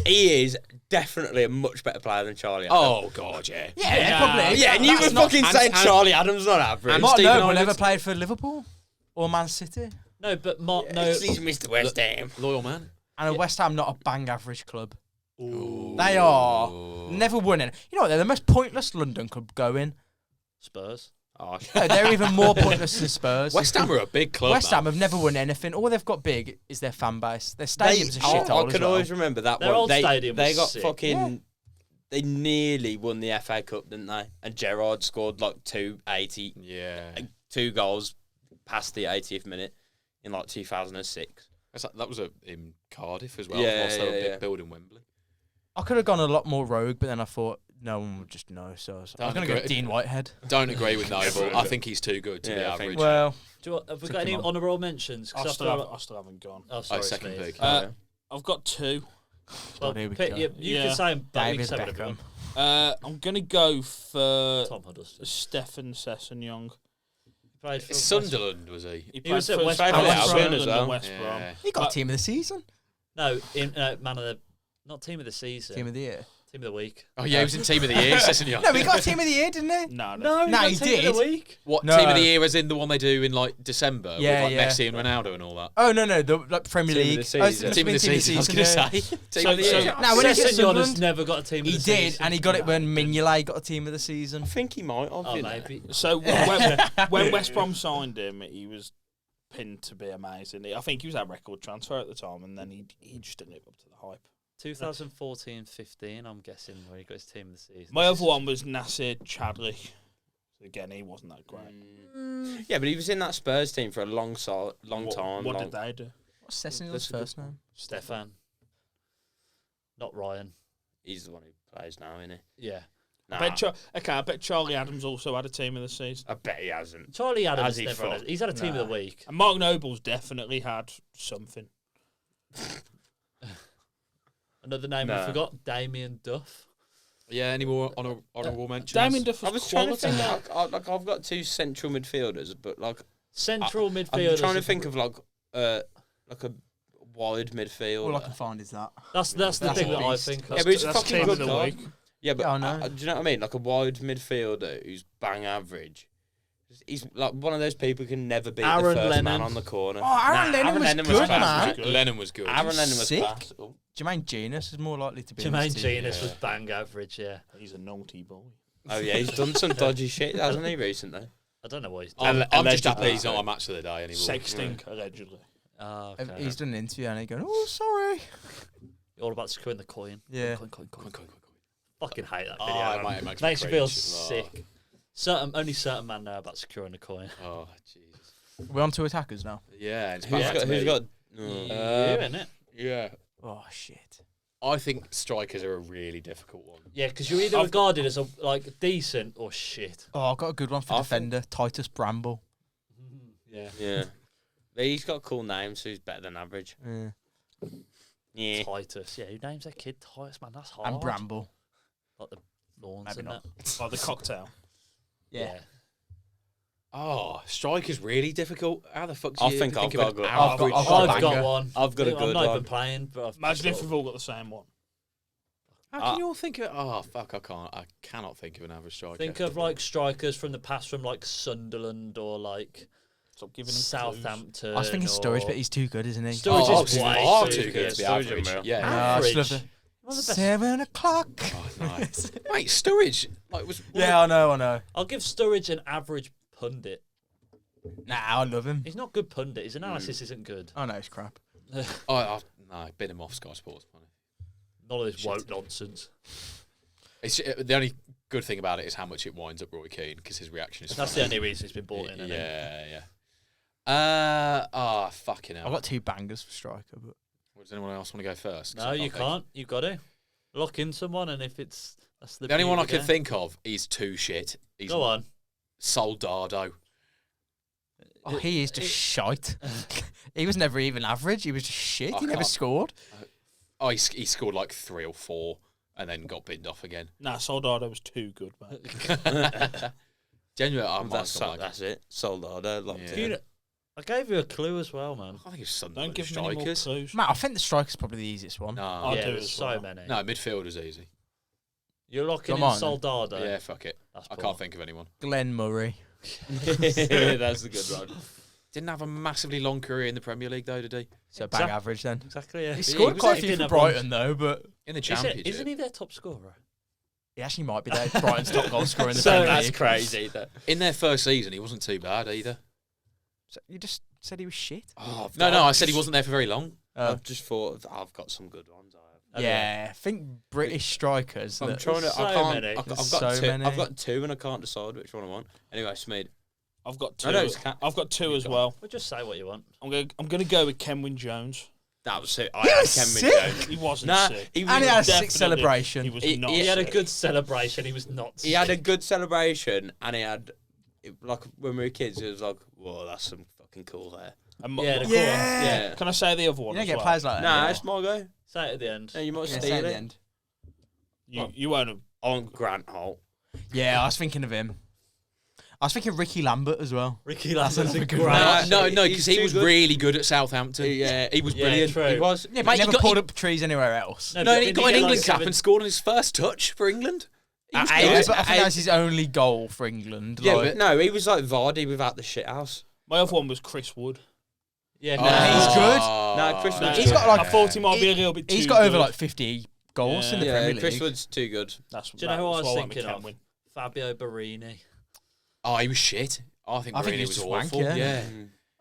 He is definitely a much better player than Charlie Adams. Oh God, yeah. yeah, probably. Yeah, and you were That's not- fucking and- saying and- Charlie Adams not average. and Mark Stephen Noble Ireland- never played for Liverpool or Man City, No, but Mark. Yeah, No, he's Mr. West Ham. Loyal man. and a West Ham not a bang average club. Ooh. They are never winning. You know what? They're the most pointless London club going. Spurs. Oh, No, they're even more pointless than Spurs. West Ham are a big club. West man. Ham have never won anything. All they've got big is their fan base. Their stadium's a I shithole as can well. always remember that Their one. old stadium They was got sick. fucking. Yeah. They nearly won the FA Cup, didn't they? And Gerrard scored like 280, Yeah. 2 goals past the 80th minute in like 2006. That was in Cardiff as well. Yeah, whilst they were yeah. building Wembley. I could have gone a lot more rogue, but then I thought no one would just know. So I was Don't going to go agree. Dean Whitehead. Don't agree with Noble. I think he's too good to be Yeah, I think- average. Well, Do you, have we Took got any him on. honourable mentions? 'Cause I still haven't gone. Oh, sorry, second Smith. pick. I've got 2. Well, here we pick, go. you Yeah. can say him, but you David can say whatever you Beckham. want. I'm gonna go for Tom Huddleston. Stefan Sessegnon. He played for Sunderland was he? He was played at for West West Brom Brom as Sunderland well. and West Yeah. Brom. He got But- team of the season, No, man of the, not team of the season. team of the year. Team of the week. Oh yeah, he was in Team of the Year. Sessegnon. No, he got team of the year, didn't he? No, No, No, got he team of the did. week. What No. Team of the Year as in the one they do in like December Yeah, with like yeah. Messi and Ronaldo and all that? Oh no, the like Premier Team of League. the Oh, season. must Team of have the been season. I was going yeah. to say. Team So- of the so- Year. Now, when he hit Sessegnon has Sunderland, never got a team of he the did, season. and he got it when Mignolet got a team of the season. I think he might have. Oh, you know. maybe. So when West Brom signed him, he was pinned to be amazing. I think he was our record transfer at the time, and then he just didn't live up to the hype. 2014-15, I'm guessing, where he got his team of the season. My other one was Nasser Chadli. Again, he wasn't that great. Yeah, but he was in that Spurs team for a long What- time. What long- did they do? What's Sessegnon's That's a good first name? Stefan. Not Ryan. He's the one who plays now, isn't he? Yeah. Nah, I bet Charlie Adams also had a team of the season. I bet he hasn't. Charlie Adams Has he never had fought? he's had a team of Nah. the week. And Mark Noble's definitely had something. Another name Nah. I forgot, Damien Duff. Yeah, any more honourable mentions? Damien Duff I was was trying to quality. think. Like I've got 2 central midfielders, but like Central midfielders. I'm trying to think of like a wide midfield. All I can find is that. That's the That's thing a that I beast. think Yeah, of. but he's That's fucking team good of the though. week. Yeah, but Yeah, I know. do you know what I mean? Like a wide midfielder who's bang average. He's like one of those people who can never beat Aaron the first Lennon. man on the corner. Oh, Aaron Lennon was good, class. man. Lennon was good. Aaron Lennon was Sick. class. Oh. Jermaine Genius is more likely to be. in this Jermaine team. Genius was yeah. bang average, yeah. He's a naughty boy. Oh yeah, he's done some dodgy shit, hasn't he, recently? I don't know what he's done. I'm just happy Allegedly. he's not a match of the day anymore. Sexting, allegedly. Oh, okay. He's done an interview and he's going, "Oh, sorry." All about securing the coin. Yeah. Coin. Coin. Fucking hate that Oh, video. it makes Makes me you feel cringe. sick. Only certain man know about securing the coin. Oh, Jesus. We're on to attackers now. Yeah, it's Who's back got? to Who's me. got? You, innit? Yeah. Oh shit. I think strikers are a really difficult one. Yeah, because you're either regarded as a decent or shit. Oh, I've got a good one for I defender. Titus Bramble. Yeah. Yeah. But he's got cool names, so he's better than average. Yeah. Yeah. Titus. Yeah, who names their kid Titus, man? That's hard. And Bramble. Like the thorns Maybe and not. that. Oh, the cocktail. Yeah. Oh, striker's really difficult. How the fuck do I you think I've of got an a good- average I've got a I've got banger. one. I've got a I'm good not one. even playing, but I've Imagine if got- we've all got the same one. How can you all think of? Oh fuck! I cannot think of an average striker. think of like strikers from the past, from like Sunderland or like Stop giving him Southampton. I was thinking Sturridge, or- but he's too good, isn't he? Sturridge Oh, is he's way far too too good. good to be Sturridge average. and Yeah. I just love Average. the One of the best. 7 o'clock. Oh, nice. Mate, Sturridge like was. Yeah, I know. I'll give Sturridge an average pundit. Nah, I love him. He's not good pundit. His analysis isn't good. Oh no, it's crap. No, bin him off Sky Sports. Money. None of this woke nonsense. It's the only good thing about it is how much it winds up Roy Keane because his reaction is. That's the funny. only reason he's been bought in. Isn't it? Yeah. Fucking hell. I've got 2 bangers for striker, but Does anyone else want to go first? 'Cause No, I you think. can't. You've got to lock in someone, and if that's the The only one I beauty can there. think of is too shit. He's Go on. Soldado. oh, he is just shite. He was never even average. He was just shit. I He never can't- scored. Oh, he scored like 3 or 4 and then got binned off again. Nah, Soldado was too good, mate. Genuinely, I'm That's it. Soldado. Locked Yeah. in. You know, I gave you a clue as well, man. I think it's Don't Sunderland give me any more strikers. clues. Matt, I think the striker's probably the easiest one. No, I yeah, do there's as so well. many. no, midfielder's easy. You're locking Come in on, then. Soldado. Yeah, fuck it. That's I poor. can't think of anyone. Glenn Murray. That's the good one. Didn't have a massively long career in the Premier League though, did he? So bang average then. Exactly. Yeah. He scored was quite a acting few for up Brighton though, but In the on- Championship. Isn't he their top scorer? he actually might be there. Brighton's top goal scorer in the So Premier That's League. crazy. That. In their first season, he wasn't too bad either. So you just said he was shit. Oh, no, I said he wasn't there for very long. I've just thought I've got some good ones. I have. Yeah, I think British strikers. I'm that- trying to. so I can't. many. I've got So two. many. I've got 2, and I can't decide which one I want. Anyway, Smeed. I've got No, 2. it's I've got 2 as well. Well, just say what you want. I'm gonna go with Kenwyn Jones. That was it. I He had was Kenwyn sick. Jones. He wasn't Nah, sick. he and he had a Definitely. sick celebration. He was He- not. He had a sick. good celebration. He was not. He had a good celebration, and he had, like, when we were kids, it was like, whoa, that's some fucking cool hair. And Yeah, the Yeah. Yeah. Can I say the other You one? don't as get well? players like that. Nah, anymore. it's my go. Say it at the end. Yeah, you might Yeah, say steal at the it. end. You won't have. I want Grant Holt. Yeah, I was thinking of him. I was thinking Ricky Lambert as well. Ricky That's Lambert's a another good great. one. No, Actually, because he's he too was good. really good at Southampton. Yeah. he was Yeah, brilliant. true. He was. Yeah, Mate, but he he never got- pulled he- up trees anywhere else. No, No, but he didn't got get an like England cap 7 and scored on his first touch for England. He was I- good. Yeah, was- but I think I- that was his only goal for England. Yeah, like, but- No, he was like Vardy without the shit house. My other one was Chris Wood. Yeah, Oh, he's good. No, Chris Wood's He's got, like, I thought he might be a little bit. he's too got over good. like 50 goals in the Yeah, Premier Chris League. Wood's too good. That's, Do you know who I was that's why went with thinking of? Kenwyn. Fabio Barini. Oh, he was shit. I think he Mourinho was was swank, awful. yeah. Yeah.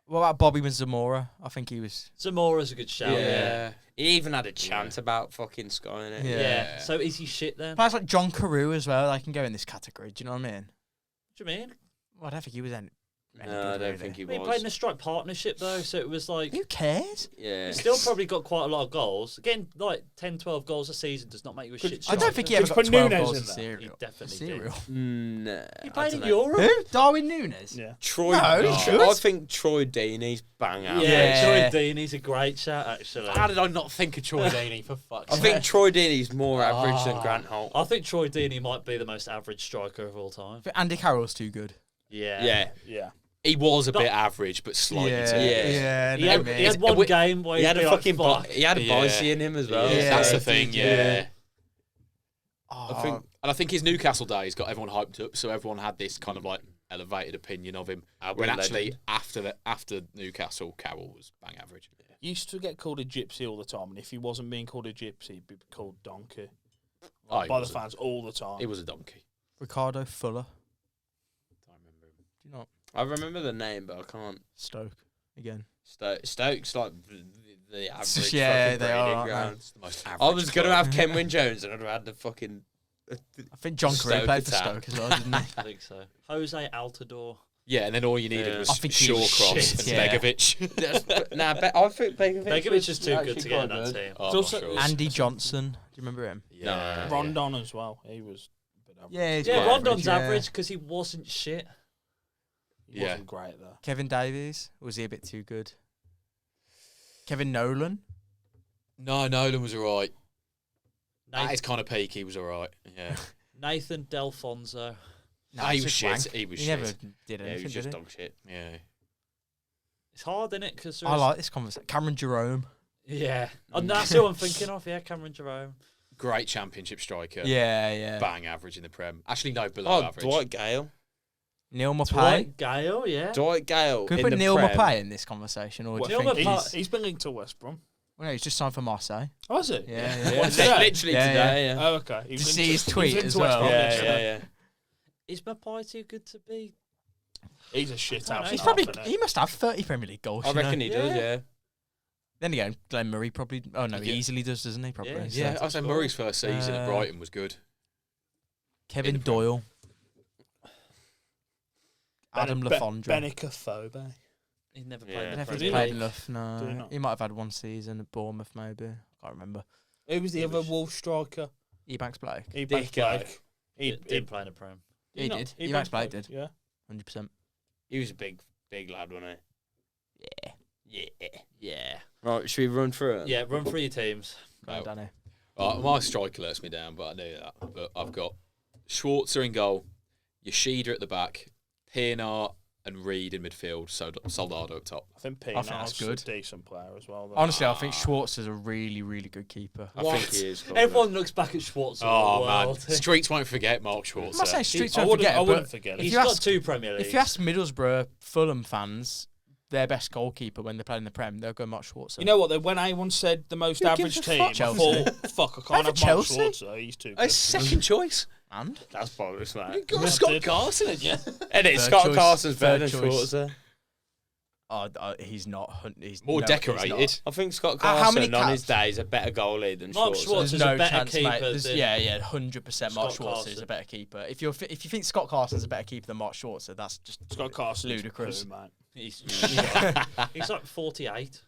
What about Bobby Zamora? I think he was. Zamora's a good shout. Yeah. He even had a chant about fucking Sky in it. Yeah. Yeah. So is he shit then? What Players like John Carew as well. They can go in this category. Do you know what I mean? do you mean? Well, I don't think he was any No, good, I don't really. think he He played in was. a strike partnership though, so it was like Who cares? Yeah. he still probably got quite a lot of goals. Again, like 10, 12 goals a season does not make you a shit I striker. don't think he Could ever you got put 12 Nunes goals in in there? serial. He definitely Serial. Nah, He I played don't in know. Europe. Who? Darwin Nunes? Yeah. Troy. No, I he should. think Troy Deeney's bang out. Yeah, Troy Deeney's a great shout actually. How did I not think of Troy Deeney for fuck's I sake? think Troy Deeney's more average than Grant Holt. I think Troy Deeney might be the most average striker of all time. I think Andy Carroll's too good. Yeah. Yeah. Yeah. He was a But- bit average, but slightly yeah, too. Yeah. He had, he had one we- game where He had he'd a be like, fucking "Fuck." he had a Yeah. Boise in him as well. Yeah. That's the Yeah. thing, Yeah. yeah. Oh, I think And I think his Newcastle days got everyone hyped up, so everyone had this kind of like elevated opinion of him. When actually, after Newcastle, Carroll was bang average. He used to get called a gypsy all the time, and if he wasn't being called a gypsy, he'd be called donkey Oh, he by the was a- fans all the time. He was a donkey. Ricardo Fuller. I remember him. Do you not? I remember the name, but I can't. Stoke. again. Stoke's like the average. Yeah, fucking they breeding are, aren't ground. It's the most I average was gonna club. have Kenwyn Jones, and I'd have had the fucking. I think John Carew Stoke played for attack. Stoke as well, didn't he? I think so. Jose Altidore. Yeah, and then all you needed Yeah. was I think he was Shawcross shit, and yeah. Begovic. I think Begovic is too actually good to get in quite that good. team. Oh, It's I'm also- not sure. Andy Johnson. Do you remember him? Yeah. Rondon as well. He was a bit average. Yeah, he's Yeah, quite Rondon's yeah. average because he wasn't shit. He Yeah. wasn't great though. Kevin Davies, or was he a bit too good? Kevin Nolan. No, Nolan was alright. At Nathan, his kind of peak, he was alright. Yeah. Nathan Delfonso. No, he he's was just shit. wank. He was He shit. never did Yeah, anything, he was just did he? dog shit. Yeah. It's hard, isn't it? Because I like this conversation. Cameron Jerome. Yeah, and that's who I'm thinking of. Yeah, Cameron Jerome. Great championship striker. Yeah. Bang average in the Prem. Actually, no, below Oh, average. Dwight Gale. Neil Maupay. Dwight Gale, yeah. Dwight Gale. Could we in put the Neil Prem. Maupay in this conversation, or do you Neil think Maupay- he's? He's been linked to West Brom. Well, no, he's just signed for Marseille. Oh, is it? Yeah, Yeah, What, today? literally Yeah, today. Yeah. Oh, okay. He Did you was see linked his to- he was tweet linked as to West well? Brom Yeah, yesterday. yeah. Is Mapai too good to be? He's a shit I don't house. know. He's Oh, probably isn't he must have 30 Premier League goals. I you know? reckon he does. Yeah. Then again, Glenn Murray probably. Oh no, he Yeah. easily does, doesn't he? Probably. Yeah, So- Yeah, I say Murray's first season at Brighton was good. Kevin in the Prem. Doyle. Adam Be- Lafondra. Benica Phobe. He never Yeah. played in the Never Did Premier he played League. enough. Did he No, not? he might have had one season at Bournemouth, maybe. I can't remember. Who was the He other was- Wolves striker? Ebanks Blake. He Dick Blake. Didn't play in the Prem. He not- did. he Ebanks Blake did. Yeah. 100%. He was a big lad, wasn't Yeah. he? Yeah. Yeah. Right, should we run through it? Yeah, run through your teams. Go on, No. Danny. My striker lets me down, but I knew that. But I've got Schwarzer in goal, Yoshida at the back, Pienaar and Reed in midfield, Soldado up top. I think think that's Pienaar's good. a decent player as well. Though. Honestly, I think Schwartz's a really, really good keeper. I What? think he is. Everyone looks back at Schwarzer. Oh, man. world. Streets won't forget Mark I'm not saying Schwarzer. Streets I won't wouldn't, forget, I wouldn't but forget if it. He's you got ask- 2 Premier Leagues. if you ask Middlesbrough, Fulham fans, their best goalkeeper when they play in the Prem, they'll go Mark Schwarzer. You know what? When anyone said the most Who average gives a team, fuck? I Chelsea. thought, fuck, I can't Over have Mark Chelsea? Schwarzer. He's too A good. second choice. and That's bollocks, mate. You've got I Scott did. Carson, haven't you? And it's Third Scott choice, Carson's better third than choice. Schwarzer. he's not. He's More no, he's decorated. I think Scott How many Carson on his caps? day is a better goalie than Mark Schwarzer. Schwarzer- There's is no a better chance, keeper mate. There's- than yeah, 100%. Mark Scott Schwarzer is Carson. a better keeper. If you think Scott Carson's a better keeper than Mark Schwarzer, that's just Scott Carson's ludicrous. poo, mate. He's he's like 48.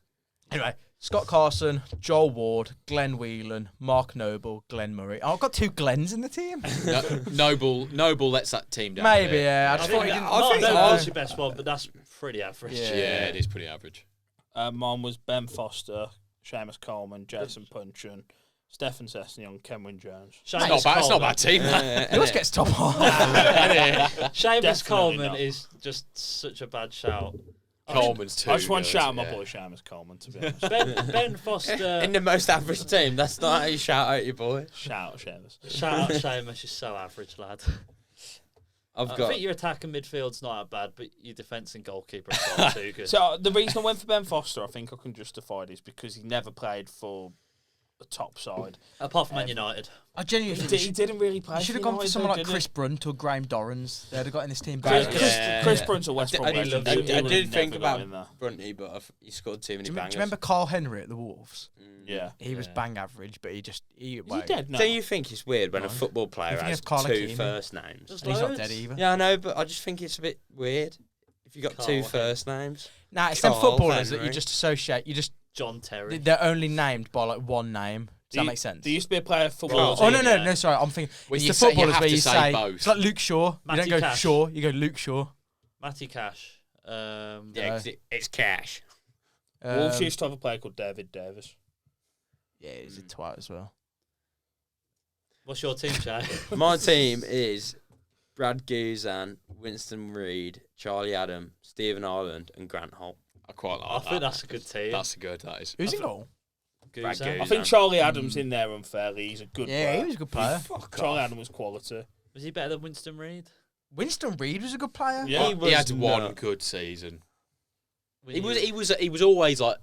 Anyway, Scott Carson, Joel Ward, Glenn Whelan, Mark Noble, Glenn Murray. Oh, I've got 2 Glens in the team. Noble lets that team down. Maybe, a bit. yeah. I I just think thought he didn't. I think no, Noble's your best one, but that's pretty average. Yeah. Yeah, it is pretty average. Mine was Ben Foster, Seamus Coleman, Jason Punchin, Stefan Sessegnon, Kenwyn Jones. It's not bad. It's not a bad team. that. He always gets top half. Seamus Definitely Coleman not. is just such a bad shout. Coleman's too. I just want to good, shout out my yeah. boy Seamus Coleman, to be honest. Ben Foster. In the most average team, that's not how you shout out your boy. Shout out Seamus. Shout out Seamus, you're so average, lad. I've I got. think your attack and midfield's not that bad, but your defence and goalkeeper are not too good. So the reason I went for Ben Foster, I think I can justify this because he never played for the top side. Apart from Man United. I genuinely He, think he didn't really play. you should have for gone for United, someone though, like did Chris he? Brunt or Graham Dorrans. They'd have got in this team Chris, better. Yeah. Chris Brunt's a West Brom I did- legend. I He did would think never about go in there. Brunty, but he scored too many Do you bangers. remember Carl Henry at the Wolves? Yeah. He was Yeah. bang average, but he Is he wait, dead now? Don't you think it's weird when No. a football player You think has of Carl 2 Hakimi? first names? Just And he's not loads. dead either. Yeah, I know, but I just think it's a bit weird if you got Carl 2 Hakimi. first names. Nah, it's them Carl footballers that you Henry. just associate. You just John Terry. they're only named by like one name. Does that make sense? There used to be a player for football. Oh no, Yeah. no, sorry. I'm thinking When it's you the say- you footballers have where to you say say both. it's like Luke Shaw. Matty you don't go Cash. Shaw. You go Luke Shaw. Matty Cash. Yeah, 'cause it's cash. Wolves Um, used to have a player called David Davis. yeah, he's a twat as well. What's your team, Jay? My team is Brad Guzan, Winston Reid, Charlie Adam, Stephen Ireland, and Grant Holt. I quite like I that. think that's a good team. That's good. That is. Who's in goal? Brad Guzan. Guzan. I think Charlie Adams in there unfairly. He's a good Yeah, player. he was a good player. Charlie Adams was quality. Was he better than Winston Reid? Winston Reid was a good player. Yeah. He was He had one not- good season. When He you- was always like.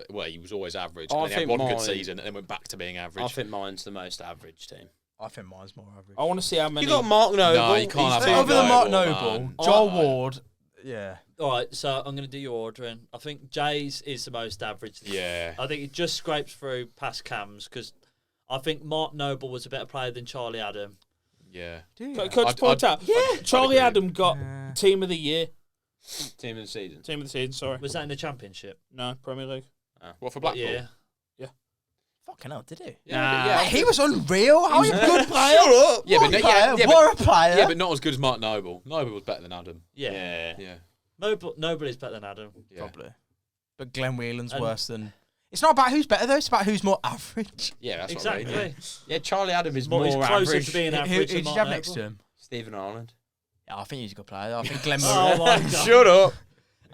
Well, he was always average. I And then he had think one mine- good season, and then went back to being average. I think mine's the most average team. I think mine's more average. I want to see how many. You got Mark Noble. No, you can't He's have too Mark Other than Mark Noble, Noble, man. Joel Oh, Ward, Yeah. All right, so I'm going to do your ordering. I think Jay's is the most average. Yeah. I think it just scrapes through past Cam's because I think Mark Noble was a better player than Charlie Adam. Yeah. Could I just point out? I'd Charlie agree. Adam got Team of the Year. Team of the season. Team of the season, sorry. Was that in the Championship? No, Premier League. What for What Blackpool? year? Fucking hell, did he? Yeah, He was unreal. How He you was a good good player? player. Yeah, but What a player. yeah, but not as good as Mark Noble. Noble was better than Adam. Yeah. Yeah. Noble is better than Adam. Yeah. Probably. But Glenn Whelan's And- worse than. It's not about who's better though. It's about who's more average. Yeah, that's Exactly. what I mean. Yeah, Charlie Adam is He's more closer average. to being Who average did than you Mark have next Noble. to him? Stephen Ireland. Yeah, I think he's a good player. I think Glenn. Oh my god! Shut up.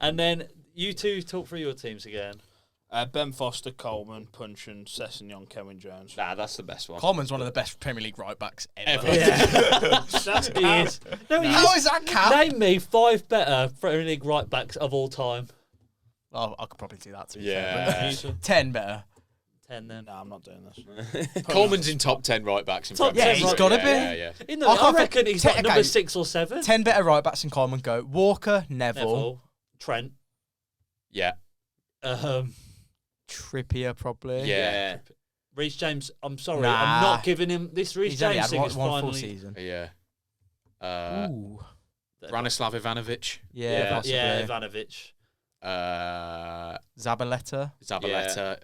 And then you two talk through your teams again. Ben Foster, Coleman, Punchin, Sessegnon, Kevin Jones. Nah, that's the best one. Coleman's one of the best Premier League right backs ever. That's He is. No, he How is. is that count? Name me 5 better Premier League right backs of all time. Oh, I could probably do that. To be Yeah. fair. 10 better. 10 then. No, I'm not doing this. Coleman's in top 10 right backs in Top Premier 10 League. he's gotta be. Yeah, yeah. In the, I I can't reckon he's like okay. number 6 or 7. 10 better right backs in Coleman go. Walker, Neville, Neville, Trent, Yeah. Trippier probably. Yeah. Reece James. I'm sorry, Nah. I'm not giving him this. Reece He's only James had thing one is full finally. season. Yeah. Ooh. Branislav Ivanovic. Yeah, possibly. yeah, Ivanovic. Zabaleta. Zabaleta.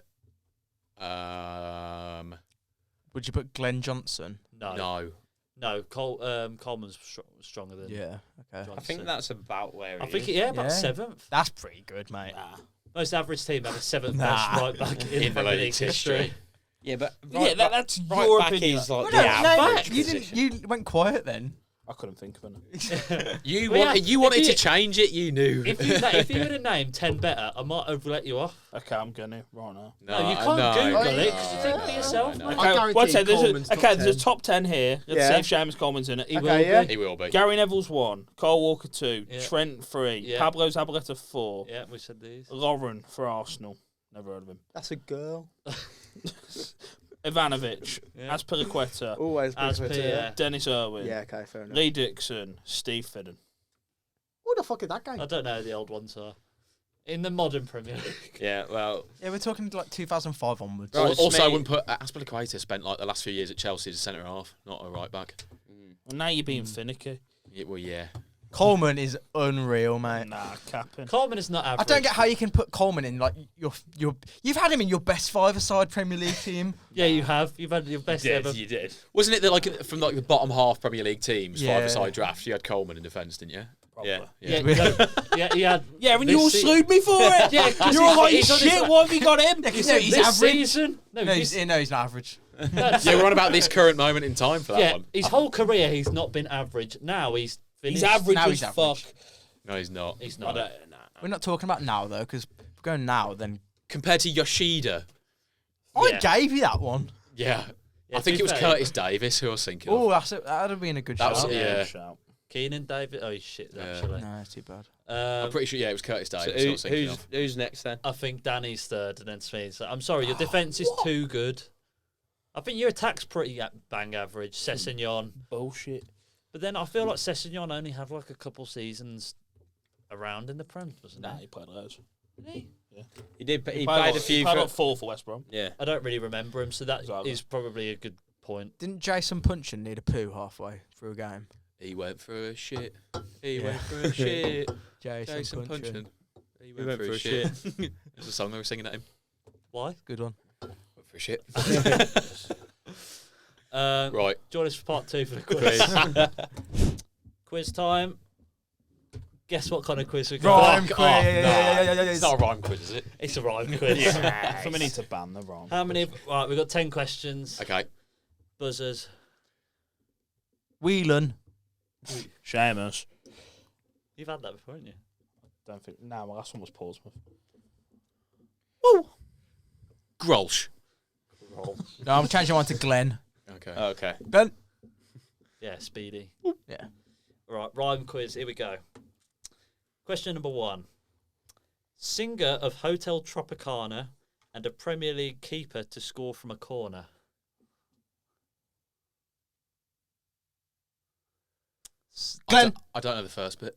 Would you put Glenn Johnson? No, No. Coleman's stronger than. Yeah. Okay. Johnson. I think that's about where I he think is. yeah, about Yeah. 7th. That's pretty good, mate. Most average team have a 7th Nah. best right back in, In the Premier League league's history. history. Yeah, but Yeah, that's right your back opinion. is like No, the average you position. didn't. You went quiet then. I couldn't think of it. You Well, wanted, yeah, you wanted if to you- change it, you knew. If you would have named 10 better, I might have let you off. Okay, I'm going to right now. No, you can't Google it because you think for yourself. no. mate. Okay, guarantee what's that? Coleman's top 10. There's a top 10 here. Let's Yeah. see if Seamus Coleman's in it. He Okay, will yeah. be. He will be. Gary Neville's 1, Cole Walker 2, Yeah. Trent 3, Yeah. Pablo Zabaleta 4, Yeah, we said these. Lauren for Arsenal. Never heard of him. That's a girl. Ivanovic, Yeah. Azpilicueta, Always been As for per, it, yeah. Dennis Irwin, Yeah, okay, fair enough. Lee Dixon, Steve Fidden. Who the fuck is that guy? I don't know who the old ones are. In the modern Premier League. Yeah, well, Yeah, we're talking like 2005 onwards. Right. it's Also, I me. wouldn't put Azpilicueta spent like the last few years at Chelsea as a centre half, not a right back. Well, now you're being finicky. Well, yeah. Coleman is unreal, mate. Nah, capping. Coleman is not I average. don't get how you can put Coleman in like you've had him in your best 5-a-side Premier League team. Yeah, you have. You've had your best ever. you did. Wasn't it that like from like the bottom half Premier League teams, Yeah. 5-a-side draft, you had Coleman in defence, didn't you? Yeah. Yeah, no, yeah, he had. Yeah, and this you all se- slewed me for it. Yeah, 'cause You're all he's- like, he's on his- shit, what have you got him? No, He's he's this average. season. No, No, this, he's average. that's- Yeah, we're on about this current moment in time for that yeah, one. his whole career he's not been average. Now he's finished. He's average Now as he's fuck. average. No, he's not. He's I not. don't, We're not talking about now though, because going now then. Compared to Yoshida, I Yeah. gave you that one. yeah. Yeah, I think to it was be fair, Curtis Davis who I was thinking Oh, of. that'd have been a good That shot. was- yeah. shout. Keenan David. Oh, he's shit, Yeah. actually. No, it's too bad. I'm pretty sure, yeah, it was Curtis So Davis who I was thinking of. who's next then? I think Danny's third and then Smith. I'm sorry, your defence is too good. I think your attack's pretty bang average. Sessegnon. Bullshit. But then I feel like Sessegnon only had like a couple seasons around in the Prem, wasn't Nah, he? he played loads. He did. He He played a like, few. He played For, like 4 for West Brom. yeah. I don't really remember him, so that Exactly. is probably a good point. Didn't Jason Punchin need a poo halfway through a game? He went for a shit. He Yeah. went for a shit. Jason, Jason Punchin. Punchin. He went for a shit. It's a song they were singing at him. Why? Good one. Went for a shit. Right. Right. Join us for part 2 for the quiz. Quiz time. Guess what kind of quiz we got? Rhyme Fuck quiz. off, nah. It's not a rhyme quiz, is it? It's a rhyme quiz. So we need to ban the wrong. How many? Right, we've got 10 questions. Okay. Buzzers. Whelan. Seamus. You've had that before, haven't you? Don't think. Nah, my last one was Portsmouth. Grolsch. No, I'm changing one to Glenn. Okay. Okay. Glenn. Yeah, Speedy. Yeah. Right, rhyme quiz. Here we go. Question number 1. Singer of Hotel Tropicana and a Premier League keeper to score from a corner. Glenn. I don't know the first bit.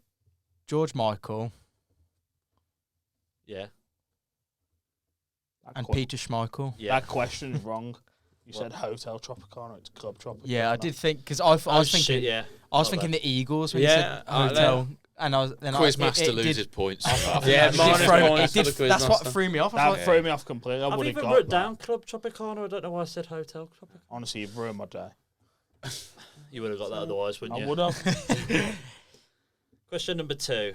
George Michael Yeah. That and que- Peter Schmeichel. Yeah. That question's wrong. You What? said Hotel Tropicana. It's Club Tropicana. Yeah, I did think because I was Oh, thinking shit, yeah. I was My thinking bad. the Eagles when Yeah, you said I hotel, and I was then Quizmaster it loses did, points. Yeah, it did minus throw- points it for did- the that's what Quizmaster. threw me off. I That was like, threw me off completely. I I've would have even got wrote that. down Club Tropicana. I don't know why I said Hotel Tropicana. Honestly, you've ruined my day. You would have got that otherwise, wouldn't I you? would have. Question number 2.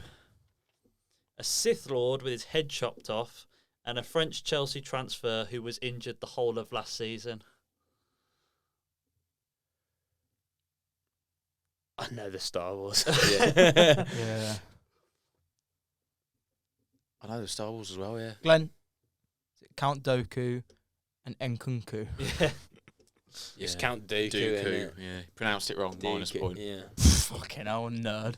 A Sith Lord with his head chopped off and a French Chelsea transfer who was injured the whole of last season. I know the Star Wars. yeah, I know the Star Wars as well, yeah. Glenn, is it Count Dooku and Nkunku. Yeah. It's Yeah. Count Dooku. Dooku, innit? yeah. Pronounced it wrong, minus Dooku, point. Yeah. Fucking hell, nerd.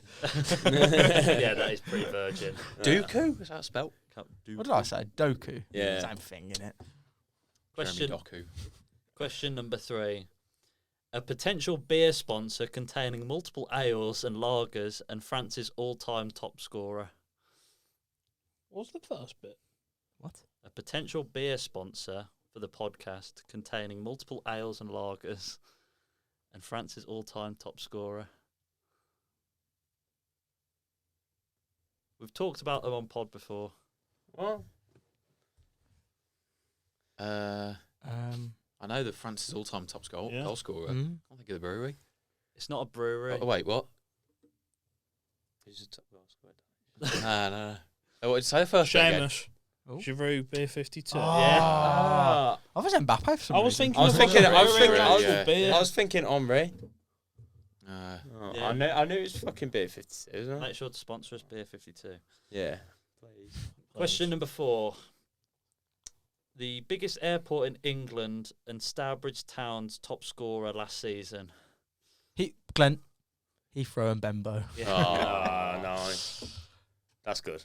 Yeah, that is pretty virgin. Dooku? Is that spelled? What did I say? Doku. Yeah. Same thing, innit? Question, Jeremy Doku. question number 3. A potential beer sponsor containing multiple ales and lagers and France's all-time top scorer. What was the first bit? What? A potential beer sponsor for the podcast containing multiple ales and lagers and France's all-time top scorer. We've talked about them on pod before. What? I know that France's all-time top goal scorer. Mm. Can't think of the brewery. It's not a brewery. Oh, wait, what? Who's the top goal scorer? No. Oh, what did you say the first bit again? Seamus. Oh. Giroud, Beer 52. Ah. I was Mbappe for some I was reason. thinking. I was of thinking. Henry. I was thinking. I was, Yeah. beer. I was thinking Omri. Uh, Yeah. I knew it was fucking Beer 52, isn't it? Make sure to sponsor us Beer 52. Yeah. Please. Question number 4. The biggest airport in England and Stourbridge Town's top scorer last season. Glenn, Heathrow and Bembo. Oh, nice. That's good.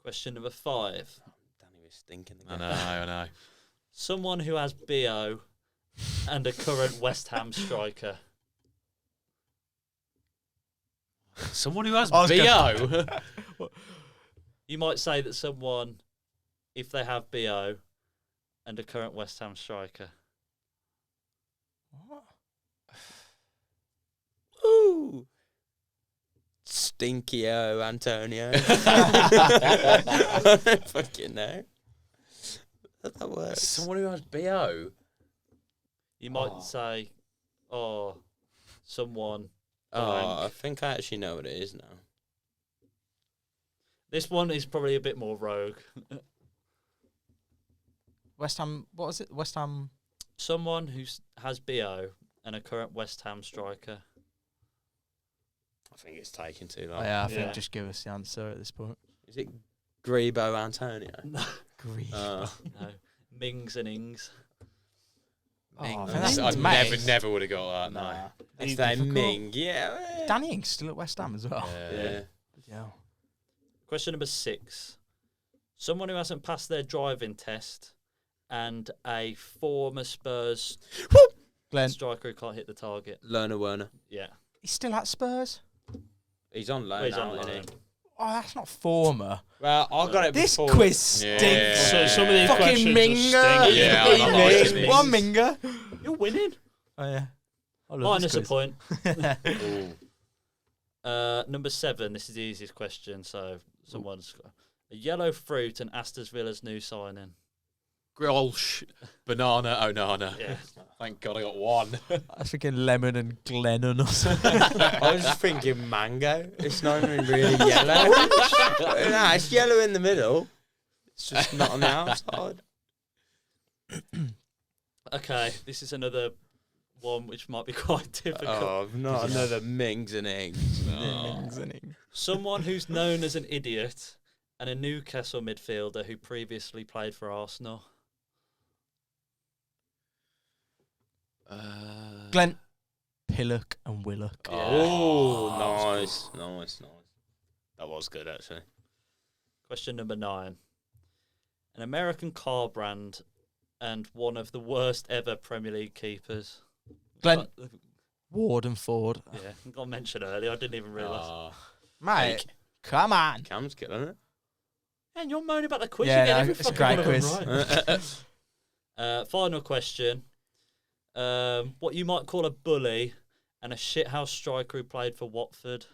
Question number 5. Danny was stinking I again. know, I know. Someone who has BO and a current West Ham striker. Someone who has I was BO. You might say that someone, if they have BO and a current West Ham striker. Ooh. Stinky-o Antonio. I don't fucking know. That works. Someone who has BO. You might say, someone. Oh, I think I actually know what it is now. This one is probably a bit more rogue. West Ham, what was it? West Ham. Someone who has BO and a current West Ham striker. I think it's taking too Oh, long. yeah, I think Yeah. just give us the answer at this point. Is it Grebo Antonio? Grief. No, Mings and Ings. Oh, Ming. I think I that's never would have got that. No. Nah. It's He's that difficult. Ming, yeah. Danny Ings still at West Ham as well. Yeah. Yeah. Question number 6. Someone who hasn't passed their driving test and a former Spurs Glenn, striker who can't hit the target. Lerner Werner. Yeah. he's still at Spurs. He's on loan He's now, on isn't loan. he? Oh, that's not former. Well, I got it This before. quiz stinks. Yeah. So some of these Fucking questions Minga. are stinky. Yeah, I know, Ming. it's Ming. One Minga. You're winning. Oh yeah. I love Minus this a point. Ooh. Number 7. This is the easiest question. So someone's got a yellow fruit and Aston Villa's new signing. Grolsch. Banana. Onana. Yeah. Thank God I got one. I was thinking lemon and Glennon or something. I was just thinking mango. It's not even really yellow. Nah, it's yellow in the middle. It's just not on the outside. Okay, this is another one which might be quite difficult. Oh, not another Mings and Ings. Mings and Ings. Someone who's known as an idiot and a Newcastle midfielder who previously played for Arsenal. Glenn, Pillock and Willock. Oh, nice. That was good, actually. Question number 9. An American car brand and one of the worst ever Premier League keepers. Glenn, Ward and Ford. Yeah, I got mentioned earlier. I didn't even realise. Mate, come on. Cam's killing it. And you're moaning about the quiz. Yeah, you get no, every it's a fucking great one of them quiz. right. Final question. What you might call a bully and a shithouse striker who played for Watford.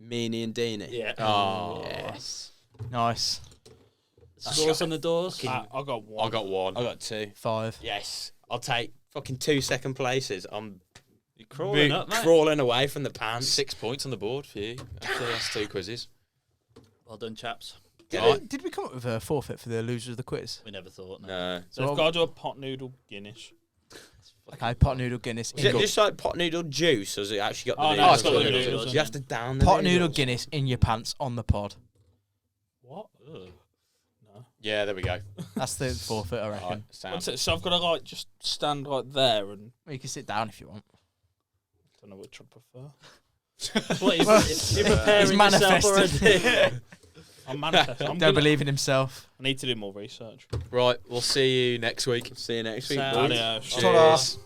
Meanie and Deanie. Yeah. Oh. Yes. Nice. Scores on the doors. I got one. I got one. I got 2. 5. Yes. I'll take fucking 2 second places. I'm You're crawling up, mate. crawling away from the pants. 6 points on the board for you after the last 2 quizzes. Well done, chaps. Did we come up with a forfeit for the loser of the quiz? We never thought. No. No. So I've got to do a pot noodle Guinness. Okay, pot noodle Guinness. Is it just like pot noodle juice, or has it actually got the Oh, noodles? no, it's got the noodles. noodles. You have to down the pot noodle noodles. Guinness in your pants on the pod. What? Yeah, there we go. That's the forfeit, I reckon. All right, sound. What's it? So I've got to like just stand right there and Well, you can sit down if you want. I don't know which I prefer. What, you're preparing He's yourself manifested. already? I'm manifesting. Don't believe in himself. I need to do more research. Right, we'll see you next week. See you next week. Sound. boys. Adios. Cheers.